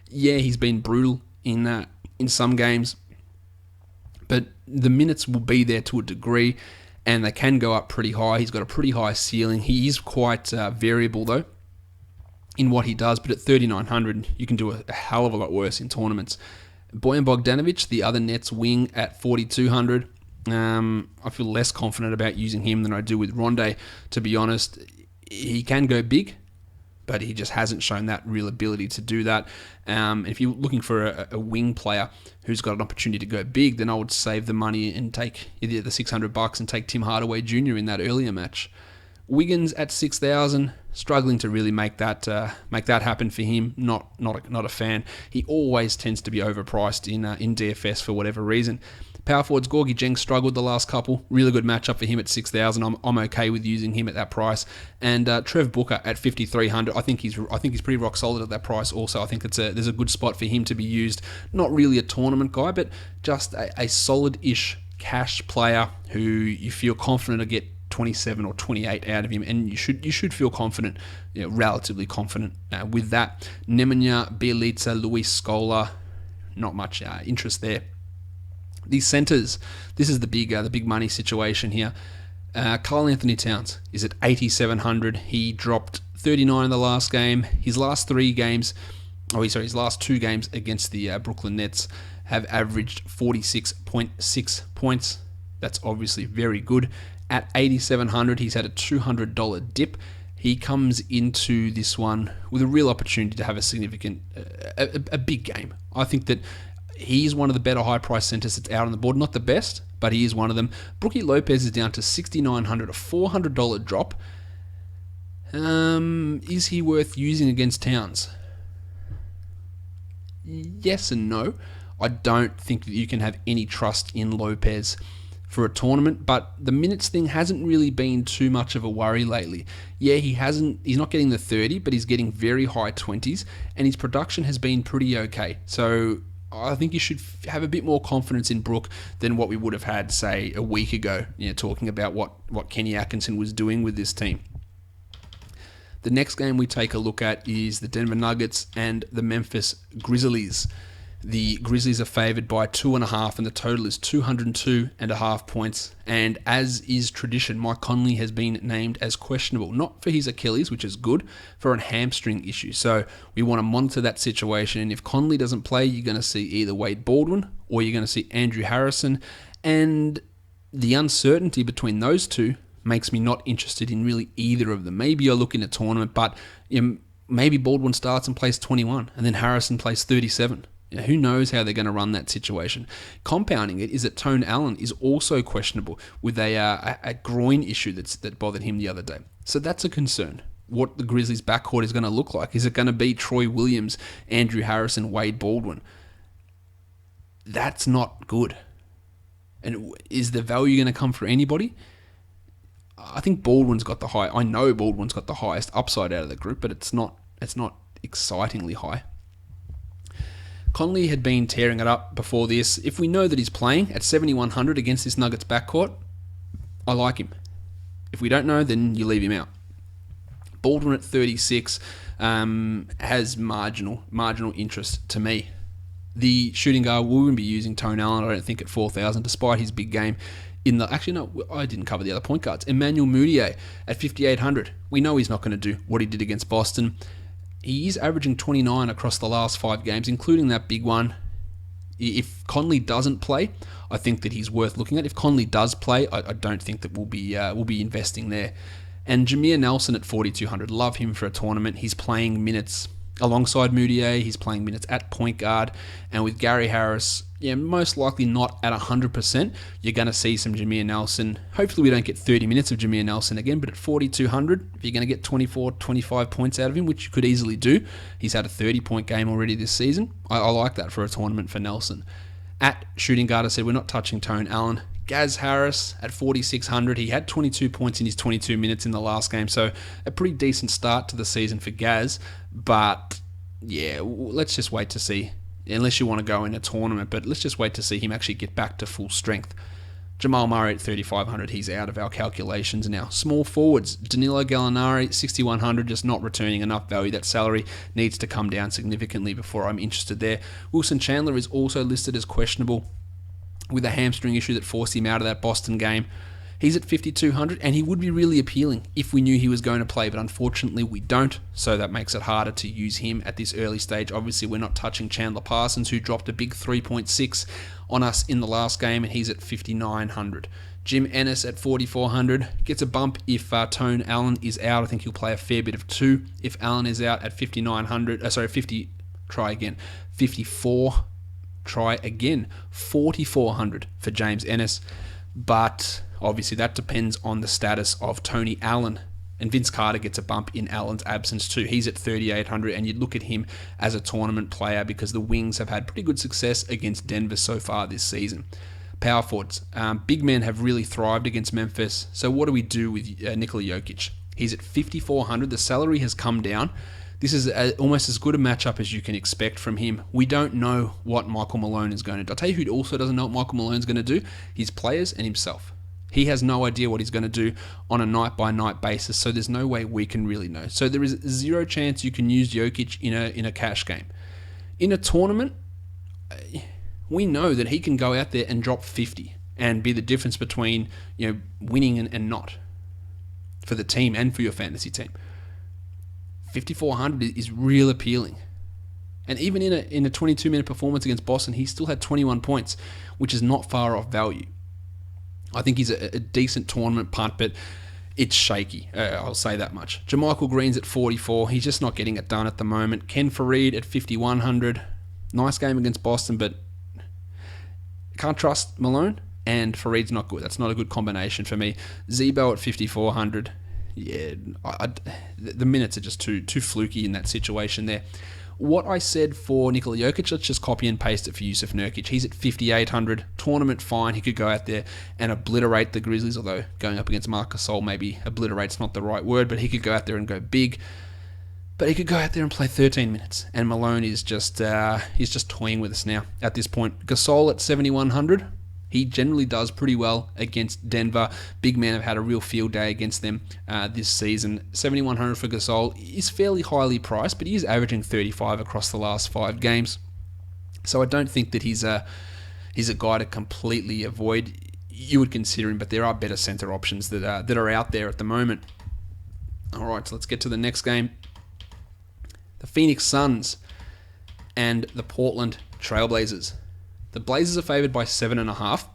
Yeah, he's been brutal in some games, but the minutes will be there to a degree, and they can go up pretty high. He's got a pretty high ceiling. He is quite variable, though, in what he does, but at 3,900, you can do a hell of a lot worse in tournaments. Bojan Bogdanovic, the other Nets wing, at 4,200. I feel less confident about using him than I do with Rondé, to be honest. He can go big, but he just hasn't shown that real ability to do that. If you're looking for a wing player who's got an opportunity to go big, then I would save the money and take either the $600 and take Tim Hardaway Jr. in that earlier match. Wiggins at 6,000, struggling to really make that happen for him. Not a fan. He always tends to be overpriced in DFS for whatever reason. Power forwards, Gorgie Jeng struggled the last couple. Really good matchup for him at 6,000. I'm okay with using him at that price. And Trev Booker at 5,300. I think he's pretty rock solid at that price. Also, I think there's a good spot for him to be used. Not really a tournament guy, but just a solid-ish cash player who you feel confident to get 27 or 28 out of him, and you should feel confident, relatively confident with that. Nemanja Bjelica, Luis Scola, not much interest there. These centers, this is the big money situation here. Karl Anthony Towns is at 8,700. He dropped 39 in the last game. His last two games against the Brooklyn Nets have averaged 46.6 points. That's obviously very good. At 8,700, he's had a $200 dip. He comes into this one with a real opportunity to have a significant, a big game. I think that he's one of the better high-price centers that's out on the board. Not the best, but he is one of them. Brookie Lopez is down to 6,900, a $400 drop. Is he worth using against Towns? Yes and no. I don't think that you can have any trust in Lopez for a tournament, but the minutes thing hasn't really been too much of a worry lately. Yeah, he's not getting the 30, but he's getting very high 20s, and his production has been pretty okay. So I think you should have a bit more confidence in Brook than what we would have had, say, a week ago, talking about what Kenny Atkinson was doing with this team. The next game we take a look at is the Denver Nuggets and the Memphis Grizzlies. The Grizzlies are favoured by 2.5, and the total is 202.5 points. And as is tradition, Mike Conley has been named as questionable, not for his Achilles, which is good, for a hamstring issue. So we want to monitor that situation. And if Conley doesn't play, you're going to see either Wade Baldwin or you're going to see Andrew Harrison. And the uncertainty between those two makes me not interested in really either of them. Maybe you're looking at a tournament, but maybe Baldwin starts and plays 21, and then Harrison plays 37. Who knows how they're going to run that situation? Compounding it is that Tone Allen is also questionable with a groin issue that bothered him the other day. So that's a concern. What the Grizzlies' backcourt is going to look like. Is it going to be Troy Williams, Andrew Harrison, Wade Baldwin? That's not good. And is the value going to come for anybody? I think Baldwin's got the high. I know Baldwin's got the highest upside out of the group, but it's not excitingly high. Conley had been tearing it up before this. If we know that he's playing at 7,100 against this Nuggets backcourt, I like him. If we don't know, then you leave him out. Baldwin at 36 has marginal interest to me. The shooting guard will be using Tone Allen, I don't think, at 4,000, despite his big game. Actually, no, I didn't cover the other point guards. Emmanuel Mudiay at 5,800. We know he's not going to do what he did against Boston. He is averaging 29 across the last 5 games, including that big one. If Conley doesn't play, I think that he's worth looking at. If Conley does play, I don't think that we'll be investing there. And Jameer Nelson at 4,200. Love him for a tournament. He's playing minutes alongside Mudiay. He's playing minutes at point guard. And with Gary Harris, most likely not at 100%. You're going to see some Jameer Nelson. Hopefully we don't get 30 minutes of Jameer Nelson again, but at 4,200, if you're going to get 24, 25 points out of him, which you could easily do, he's had a 30-point game already this season. I like that for a tournament for Nelson. At shooting guard, I said we're not touching Tone Allen. Gaz Harris at 4,600. He had 22 points in his 22 minutes in the last game, so a pretty decent start to the season for Gaz. But yeah, let's just wait to see. Unless you want to go in a tournament, but let's just wait to see him actually get back to full strength. Jamal Murray at 3,500, he's out of our calculations now. Small forwards, Danilo Gallinari, 6,100, just not returning enough value. That salary needs to come down significantly before I'm interested there. Wilson Chandler is also listed as questionable with a hamstring issue that forced him out of that Boston game. He's at 5,200, and he would be really appealing if we knew he was going to play, but unfortunately we don't, so that makes it harder to use him at this early stage. Obviously, we're not touching Chandler Parsons, who dropped a big 3.6 on us in the last game, and he's at 5,900. Jim Ennis at 4,400 gets a bump if Tone Allen is out. I think he'll play a fair bit of 2 if Allen is out at 54. Try again, 4,400 for James Ennis, but obviously that depends on the status of Tony Allen, and Vince Carter gets a bump in Allen's absence too. He's at 3,800, and you'd look at him as a tournament player because the Wings have had pretty good success against Denver so far this season. Power forwards, big men have really thrived against Memphis, so what do we do with Nikola Jokic? He's at 5,400, the salary has come down. This is almost as good a matchup as you can expect from him. We don't know what Michael Malone is going to do. I'll tell you who also doesn't know what Michael Malone is going to do. His players and himself. He has no idea what he's going to do on a night-by-night basis, so there's no way we can really know. So there is zero chance you can use Jokic in a cash game. In a tournament, we know that he can go out there and drop 50 and be the difference between winning and not for the team and for your fantasy team. 5,400 is real appealing. And even in a 22-minute performance against Boston, he still had 21 points, which is not far off value. I think he's a decent tournament punt, but it's shaky. I'll say that much. JaMychal Green's at 44. He's just not getting it done at the moment. Ken Fareed at 5,100. Nice game against Boston, but can't trust Malone, and Fareed's not good. That's not a good combination for me. Zebo at 5,400. Yeah, the minutes are just too fluky in that situation there. what I said for Nikola Jokic, let's just copy and paste it for Yusuf Nurkic. He's at 5,800. Tournament fine. He could go out there and obliterate the Grizzlies, although going up against Marc Gasol, maybe obliterate's not the right word, but he could go out there and go big. But he could go out there and play 13 minutes. And Malone is just he's just toying with us now at this point. Gasol at 7,100. He generally does pretty well against Denver. Big men have had a real field day against them this season. 7,100 for Gasol is fairly highly priced, but he is averaging 35 across the last 5 games. So I don't think that he's a guy to completely avoid. You would consider him, but there are better center options that are out there at the moment. All right, so let's get to the next game. The Phoenix Suns and the Portland Trailblazers. The Blazers are favored by 7.5.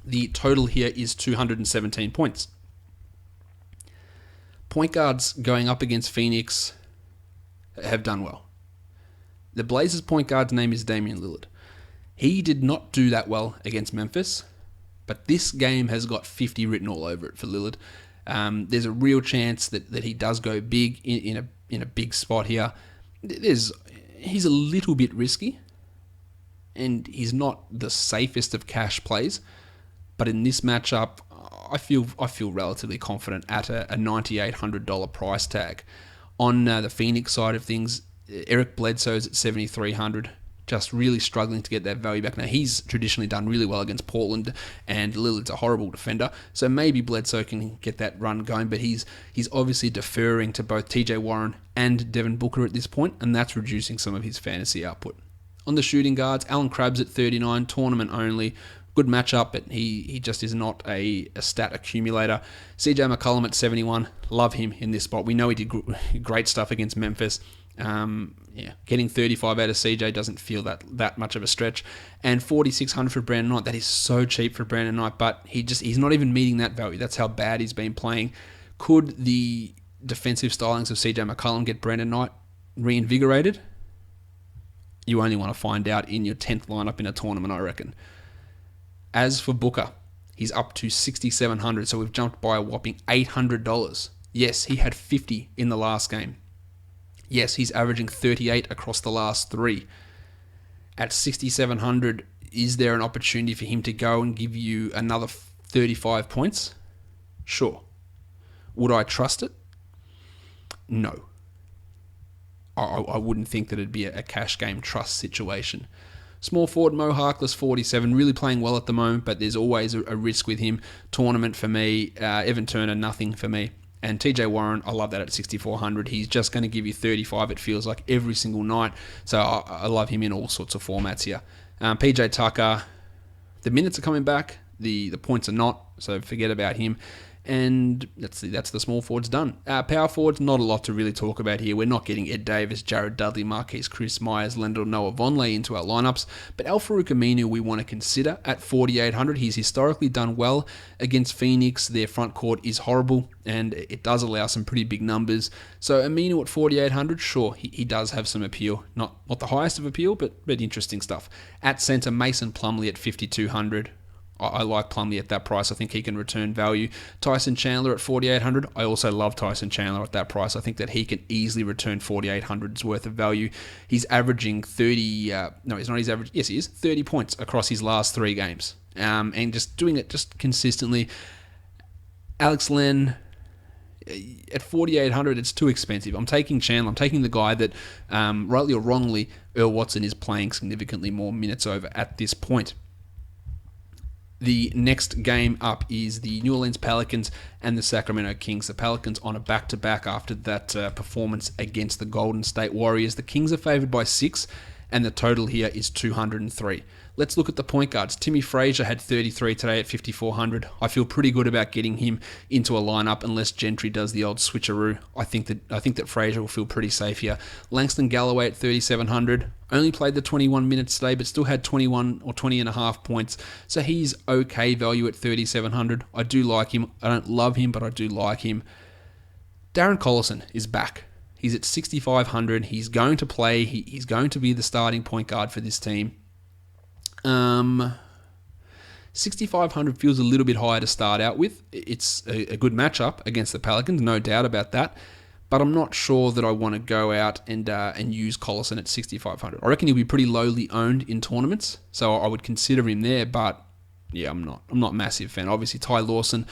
The total here is 217 points. Point guards going up against Phoenix have done well. The Blazers' point guard's name is Damian Lillard. He did not do that well against Memphis, but this game has got 50 written all over it for Lillard. There's a real chance that he does go big in a big spot here. He's a little bit risky, and he's not the safest of cash plays, but in this matchup, I feel relatively confident at a $9,800 price tag. On the Phoenix side of things, Eric Bledsoe's at 7,300, just really struggling to get that value back. Now, he's traditionally done really well against Portland, and Lillard's a horrible defender, so maybe Bledsoe can get that run going, but he's obviously deferring to both TJ Warren and Devin Booker at this point, and that's reducing some of his fantasy output. On the shooting guards, Alan Crabb's at 39, tournament only. Good matchup, but he just is not a stat accumulator. CJ McCollum at 71, love him in this spot. We know he did great stuff against Memphis. Getting 35 out of CJ doesn't feel that much of a stretch. And 4,600 for Brandon Knight, that is so cheap for Brandon Knight, but he's not even meeting that value. That's how bad he's been playing. Could the defensive stylings of CJ McCollum get Brandon Knight reinvigorated? You only want to find out in your 10th lineup in a tournament, I reckon. As for Booker, he's up to 6,700, so we've jumped by a whopping $800. Yes, he had 50 in the last game. Yes, he's averaging 38 across the last 3. At 6,700, is there an opportunity for him to go and give you another 35 points? Sure. Would I trust it? No. I wouldn't think that it'd be a cash game trust situation. Small forward Mo Harkless, 47, really playing well at the moment, but there's always a risk with him. Tournament for me. Evan Turner, nothing for me. And TJ Warren, I love that at 6,400. He's just going to give you 35, it feels like, every single night. So I love him in all sorts of formats here. PJ Tucker, the minutes are coming back. The points are not, so forget about him. And that's the small forwards done. Power forwards, not a lot to really talk about here. We're not getting Ed Davis, Jared Dudley, Marquise Chris Myers, Lendl Noah Vonleh into our lineups. But Al-Farouq Aminu we want to consider at 4,800. He's historically done well against Phoenix. Their front court is horrible, and it does allow some pretty big numbers. So Aminu at 4,800, sure, he does have some appeal. Not the highest of appeal, but interesting stuff. At centre, Mason Plumlee at 5,200. I like Plumlee at that price. I think he can return value. Tyson Chandler at 4,800. I also love Tyson Chandler at that price. I think that he can easily return 4,800's worth of value. He's averaging 30... no, he's not his average. Yes, he is. 30 points across his last 3 games. And just doing it just consistently. Alex Len... At 4,800, it's too expensive. I'm taking Chandler. I'm taking the guy that, rightly or wrongly, Earl Watson is playing significantly more minutes over at this point. The next game up is the New Orleans Pelicans and the Sacramento Kings. The Pelicans on a back-to-back after that performance against the Golden State Warriors. The Kings are favored by 6, and the total here is 203. Let's look at the point guards. Timmy Frazier had 33 today at 5,400. I feel pretty good about getting him into a lineup unless Gentry does the old switcheroo. I think that Frazier will feel pretty safe here. Langston Galloway at 3,700. Only played the 21 minutes today, but still had 21 or 20 and a half points. So he's okay value at 3,700. I do like him. I don't love him, but I do like him. Darren Collison is back. He's at 6,500. He's going to play. He's going to be the starting point guard for this team. 6,500 feels a little bit higher to start out with. It's a good matchup against the Pelicans, no doubt about that. but I'm not sure that I want to go out and use Collison at 6,500. I reckon he'll be pretty lowly owned in tournaments, so I would consider him there, but yeah, I'm not a massive fan. Obviously, Ty Lawson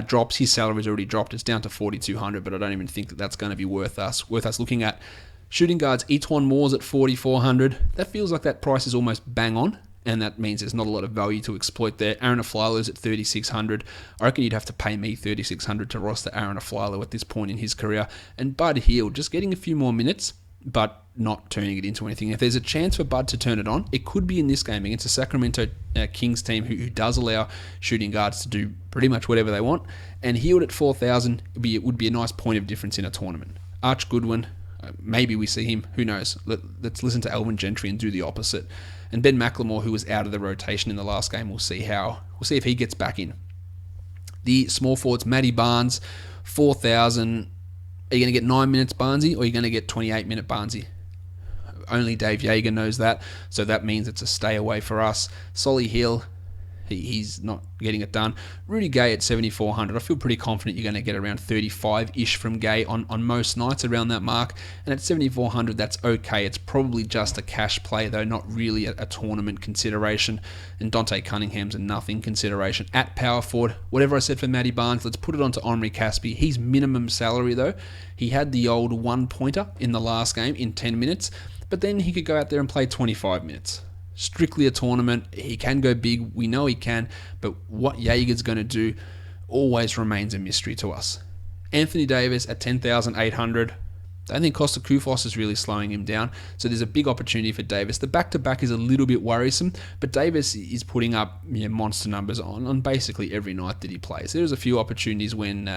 drops. His salary's already dropped. It's down to 4,200, but I don't even think that that's going to be worth us looking at. Shooting guards, Etwan Moore's at 4,400. That feels like that price is almost bang on, and that means there's not a lot of value to exploit there. Aaron Aflalo's at 3,600. I reckon you'd have to pay me 3,600 to roster Aaron Aflalo at this point in his career. And Bud Hield, just getting a few more minutes, but not turning it into anything. If there's a chance for Bud to turn it on, it could be in this game against a Sacramento Kings team who does allow shooting guards to do pretty much whatever they want. And Hield at 4,000 would be a nice point of difference in a tournament. Arch Goodwin, maybe we see him. Who knows? Let's listen to Alvin Gentry and do the opposite. And Ben McLemore, who was out of the rotation in the last game, we'll see if he gets back in. The small forwards, Matty Barnes, 4,000. Are you going to get 9 minutes Barnesy, or are you going to get 28-minute Barnesy? Only Dave Yeager knows that, so that means it's a stay away for us. Solly Hill, he's not getting it done. Rudy Gay at 7,400. I feel pretty confident you're going to get around 35-ish from Gay on most nights around that mark. And at 7,400, that's okay. It's probably just a cash play, though, not really a tournament consideration. And Dante Cunningham's a nothing consideration. At power forward, whatever I said for Matty Barnes, let's put it on to Omri Caspi. He's minimum salary, though. He had the old one-pointer in the last game in 10 minutes, but then he could go out there and play 25 minutes. Strictly a tournament. He can go big. We know he can. But what Jaeger's going to do always remains a mystery to us. Anthony Davis at 10,800. I think Costa Koufos is really slowing him down. So there's a big opportunity for Davis. The back-to-back is a little bit worrisome, but Davis is putting up monster numbers on basically every night that he plays. There's a few opportunities when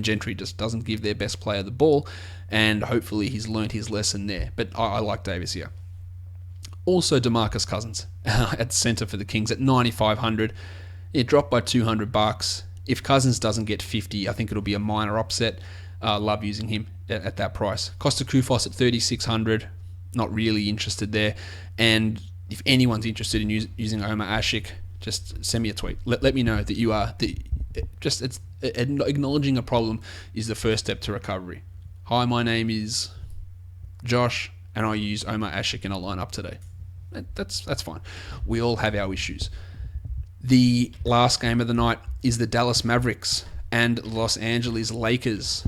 Gentry just doesn't give their best player the ball, and hopefully he's learnt his lesson there. But I like Davis here. Also, DeMarcus Cousins at center for the Kings at 9,500. It dropped by $200. If Cousins doesn't get 50, I think it'll be a minor upset. Love using him at that price. Costa Koufos at 3,600. Not really interested there. And if anyone's interested in using Omar Ashik, just send me a tweet. Let me know that you are. Acknowledging a problem is the first step to recovery. Hi, my name is Josh, and I use Omar Ashik in a lineup today. That's fine. We all have our issues. The last game of the night is the Dallas Mavericks and Los Angeles Lakers.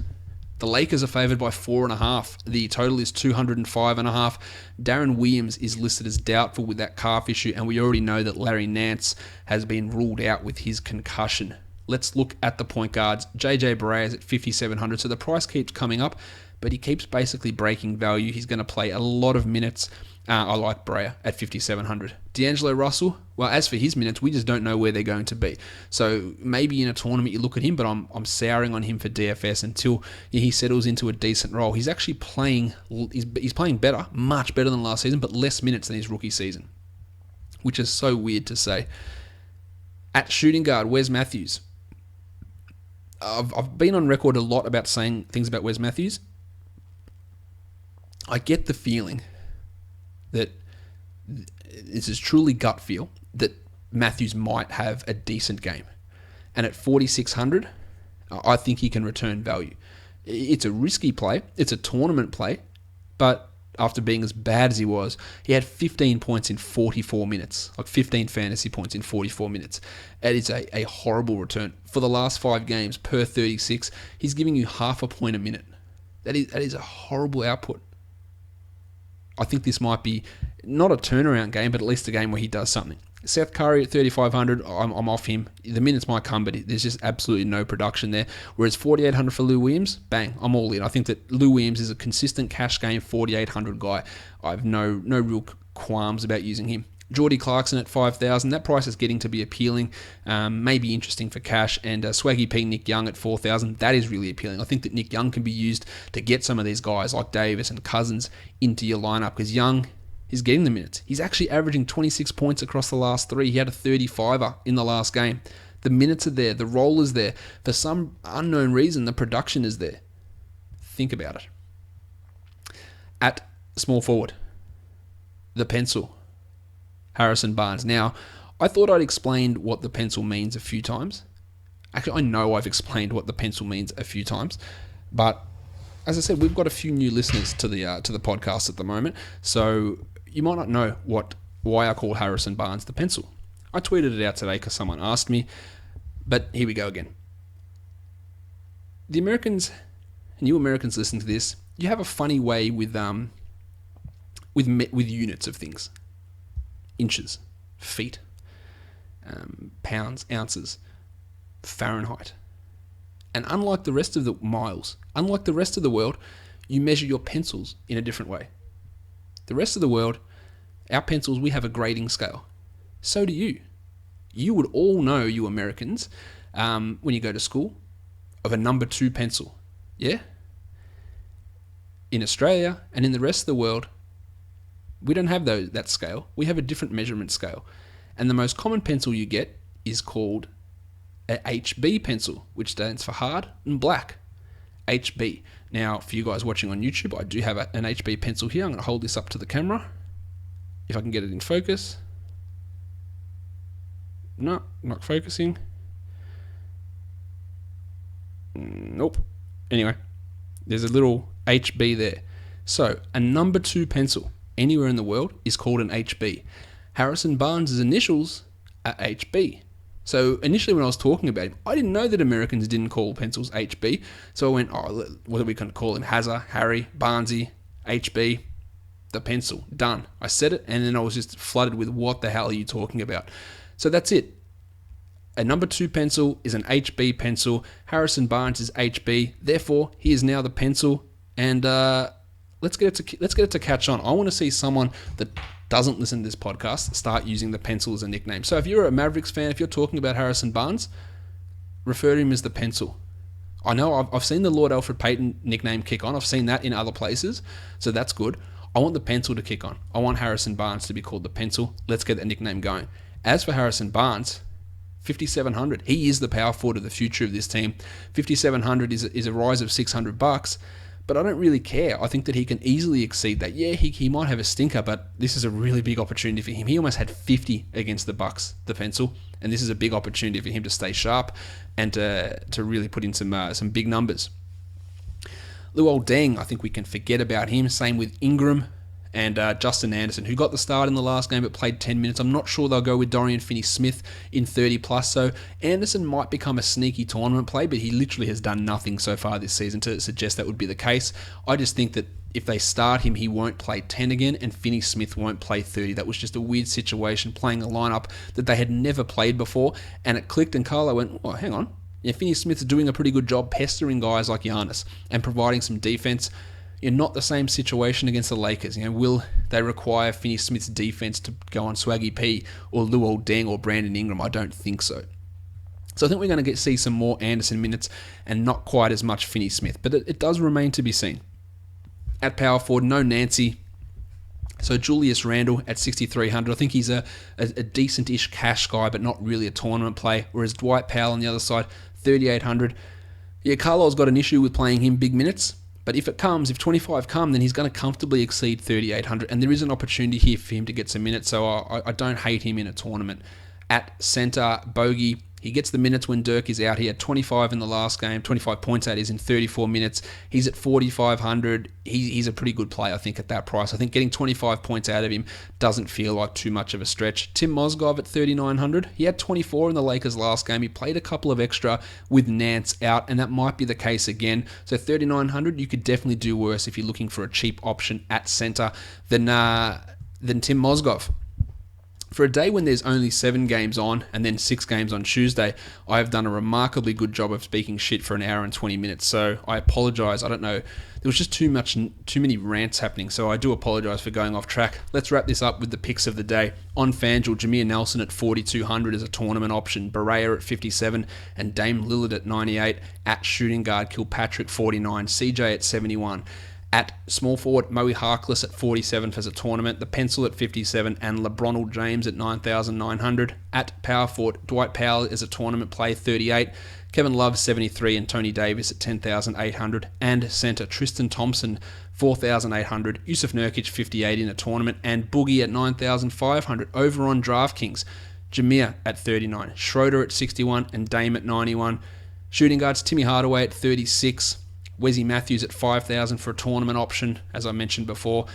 The Lakers are favored by 4.5. The total is 205.5. Darren Williams is listed as doubtful with that calf issue, and we already know that Larry Nance has been ruled out with his concussion. Let's look at the point guards. JJ Barea is at 5,700, so the price keeps coming up, but he keeps basically breaking value. He's going to play a lot of minutes. I like Barea at 5,700. D'Angelo Russell, well, as for his minutes, we just don't know where they're going to be. So maybe in a tournament you look at him, but I'm souring on him for DFS until he settles into a decent role. He's actually playing, he's playing better, much better than last season, but less minutes than his rookie season, which is so weird to say. At shooting guard, Wes Matthews. I've been on record a lot about saying things about Wes Matthews. I get the feeling that this is truly gut feel that Matthews might have a decent game. And at 4,600, I think he can return value. It's a risky play. It's a tournament play. But after being as bad as he was, he had 15 points in 44 minutes. Like 15 fantasy points in 44 minutes. It is a horrible return. For the last 5 games, per 36, he's giving you half a point a minute. That is a horrible output. I think this might be not a turnaround game, but at least a game where he does something. Steph Curry at 3,500, I'm off him. The minutes might come, but there's just absolutely no production there. Whereas 4,800 for Lou Williams, bang, I'm all in. I think that Lou Williams is a consistent cash game 4,800 guy. I have no real qualms about using him. Jordy Clarkson at 5,000. That price is getting to be appealing, maybe interesting for cash. And Swaggy P, Nick Young at 4,000. That is really appealing. I think that Nick Young can be used to get some of these guys like Davis and Cousins into your lineup because Young is getting the minutes. He's actually averaging 26 points across the last 3. He had a 35er in the last game. The minutes are there. The role is there. For some unknown reason, the production is there. Think about it. At small forward, the pencil. Harrison Barnes. Now, I thought I'd explained what the pencil means a few times. Actually, I know I've explained what the pencil means a few times, but as I said, we've got a few new listeners to the podcast at the moment, so you might not know why I call Harrison Barnes the pencil. I tweeted it out today because someone asked me, but here we go again. The Americans, and you Americans listen to this, you have a funny way with units of things. Inches, feet, pounds, ounces, Fahrenheit. And unlike the rest of the world, you measure your pencils in a different way. The rest of the world, our pencils, we have a grading scale. So do you. You would all know, you Americans, when you go to school, of a number 2 pencil. Yeah? In Australia and in the rest of the world, we don't have that scale. We have a different measurement scale. And the most common pencil you get is called a HB pencil, which stands for hard and black. HB. Now, for you guys watching on YouTube, I do have an HB pencil here. I'm going to hold this up to the camera. If I can get it in focus. No, not focusing. Nope. Anyway, there's a little HB there. So, a number 2 pencil anywhere in the world is called an HB. Harrison Barnes' initials are HB. So initially when I was talking about him, I didn't know that Americans didn't call pencils HB. So I went, what are we going to call him? Hazza, Harry, Barnesy, HB, the pencil. Done. I said it, and then I was just flooded with what the hell are you talking about? So that's it. A number 2 pencil is an HB pencil. Harrison Barnes is HB. Therefore, he is now the pencil. And let's get it to catch on. I want to see someone that doesn't listen to this podcast start using the pencil as a nickname. So if you're a Mavericks fan, if you're talking about Harrison Barnes, refer to him as the pencil. I know I've seen the Lord Alfred Payton nickname kick on. I've seen that in other places, so that's good. I want the pencil to kick on. I want Harrison Barnes to be called the pencil. Let's get that nickname going. As for Harrison Barnes, 5,700. He is the power forward of the future of this team. 5,700 is a rise of $600. But I don't really care. I think that he can easily exceed that. Yeah, he might have a stinker, but this is a really big opportunity for him. He almost had 50 against the Bucks, the pencil, and this is a big opportunity for him to stay sharp and to really put in some big numbers. Luol Deng, I think we can forget about him. Same with Ingram and Justin Anderson, who got the start in the last game but played 10 minutes. I'm not sure they'll go with Dorian Finney-Smith in 30 plus. So Anderson might become a sneaky tournament play, but he literally has done nothing so far this season to suggest that would be the case. I just think that if they start him, he won't play 10 again, and Finney-Smith won't play 30. That was just a weird situation, playing a lineup that they had never played before, and it clicked, and Carlo went, oh, hang on. Yeah, Finney-Smith's doing a pretty good job pestering guys like Giannis and providing some defense. You're not the same situation against the Lakers. Will they require Finney-Smith's defense to go on Swaggy P or Luol Deng or Brandon Ingram? I don't think so. So I think we're going to see some more Anderson minutes and not quite as much Finney-Smith, but it does remain to be seen. At power forward, no Nancy. So Julius Randle at 6,300. I think he's a decent-ish cash guy, but not really a tournament play. Whereas Dwight Powell on the other side, 3,800. Yeah, Carlisle's got an issue with playing him big minutes. But if 25 come, then he's going to comfortably exceed 3,800. And there is an opportunity here for him to get some minutes. So I don't hate him in a tournament. At centre, Bogey, he gets the minutes when Dirk is out. He had 25 in the last game, 25 points that is in 34 minutes. He's at 4,500. He's a pretty good play, I think, at that price. I think getting 25 points out of him doesn't feel like too much of a stretch. Tim Mozgov at 3,900. He had 24 in the Lakers last game. He played a couple of extra with Nance out, and that might be the case again. So 3,900, you could definitely do worse if you're looking for a cheap option at center than Tim Mozgov. For a day when there's only 7 games on and then 6 games on Tuesday, I have done a remarkably good job of speaking shit for an hour and 20 minutes. So I apologize. I don't know. There was just too many rants happening. So I do apologize for going off track. Let's wrap this up with the picks of the day. On FanDuel, Jameer Nelson at 4,200 as a tournament option. Barea at 57 and Dame Lillard at 98. At shooting guard, Kilpatrick 49. CJ at 71. At small forward, Moe Harkless at 47 as a tournament, the pencil at 57, and LeBronald James at 9,900. At power forward, Dwight Powell is a tournament play, 38. Kevin Love, 73, and Tony Davis at 10,800. And centre, Tristan Thompson, 4,800. Yusuf Nurkic, 58 in a tournament, and Boogie at 9,500. Over on DraftKings, Jameer at 39, Schroeder at 61, and Dame at 91. Shooting guards, Timmy Hardaway at 36. Wesy Matthews at 5,000 for a tournament option, as I mentioned before.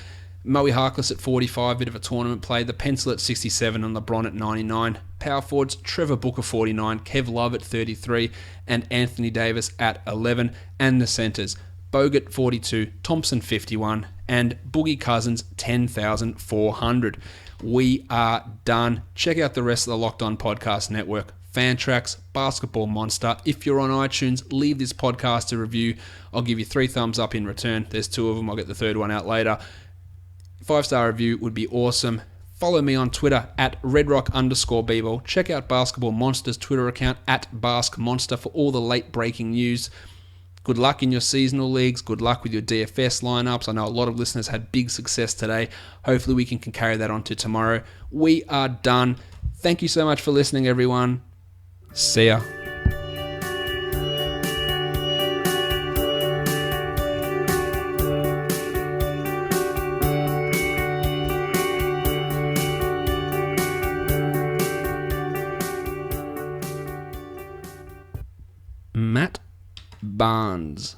Moe Harkless at 45, bit of a tournament play. The Pencil at 67 and LeBron at 99. Power forwards, Trevor Booker 49, Kev Love at 33, and Anthony Davis at 11. And the centres, Bogut 42, Thompson 51, and Boogie Cousins 10,400. We are done. Check out the rest of the Locked On Podcast Network. Fantrax, Basketball Monster. If you're on iTunes, leave this podcast a review. I'll give you 3 thumbs up in return. There's 2 of them. I'll get the 3rd one out later. 5-star review would be awesome. Follow me on Twitter at redrock_bball. Check out Basketball Monster's Twitter account at BaskMonster for all the late breaking news. Good luck in your seasonal leagues. Good luck with your DFS lineups. I know a lot of listeners had big success today. Hopefully we can carry that on to tomorrow. We are done. Thank you so much for listening, everyone. See ya. Matt Barnes.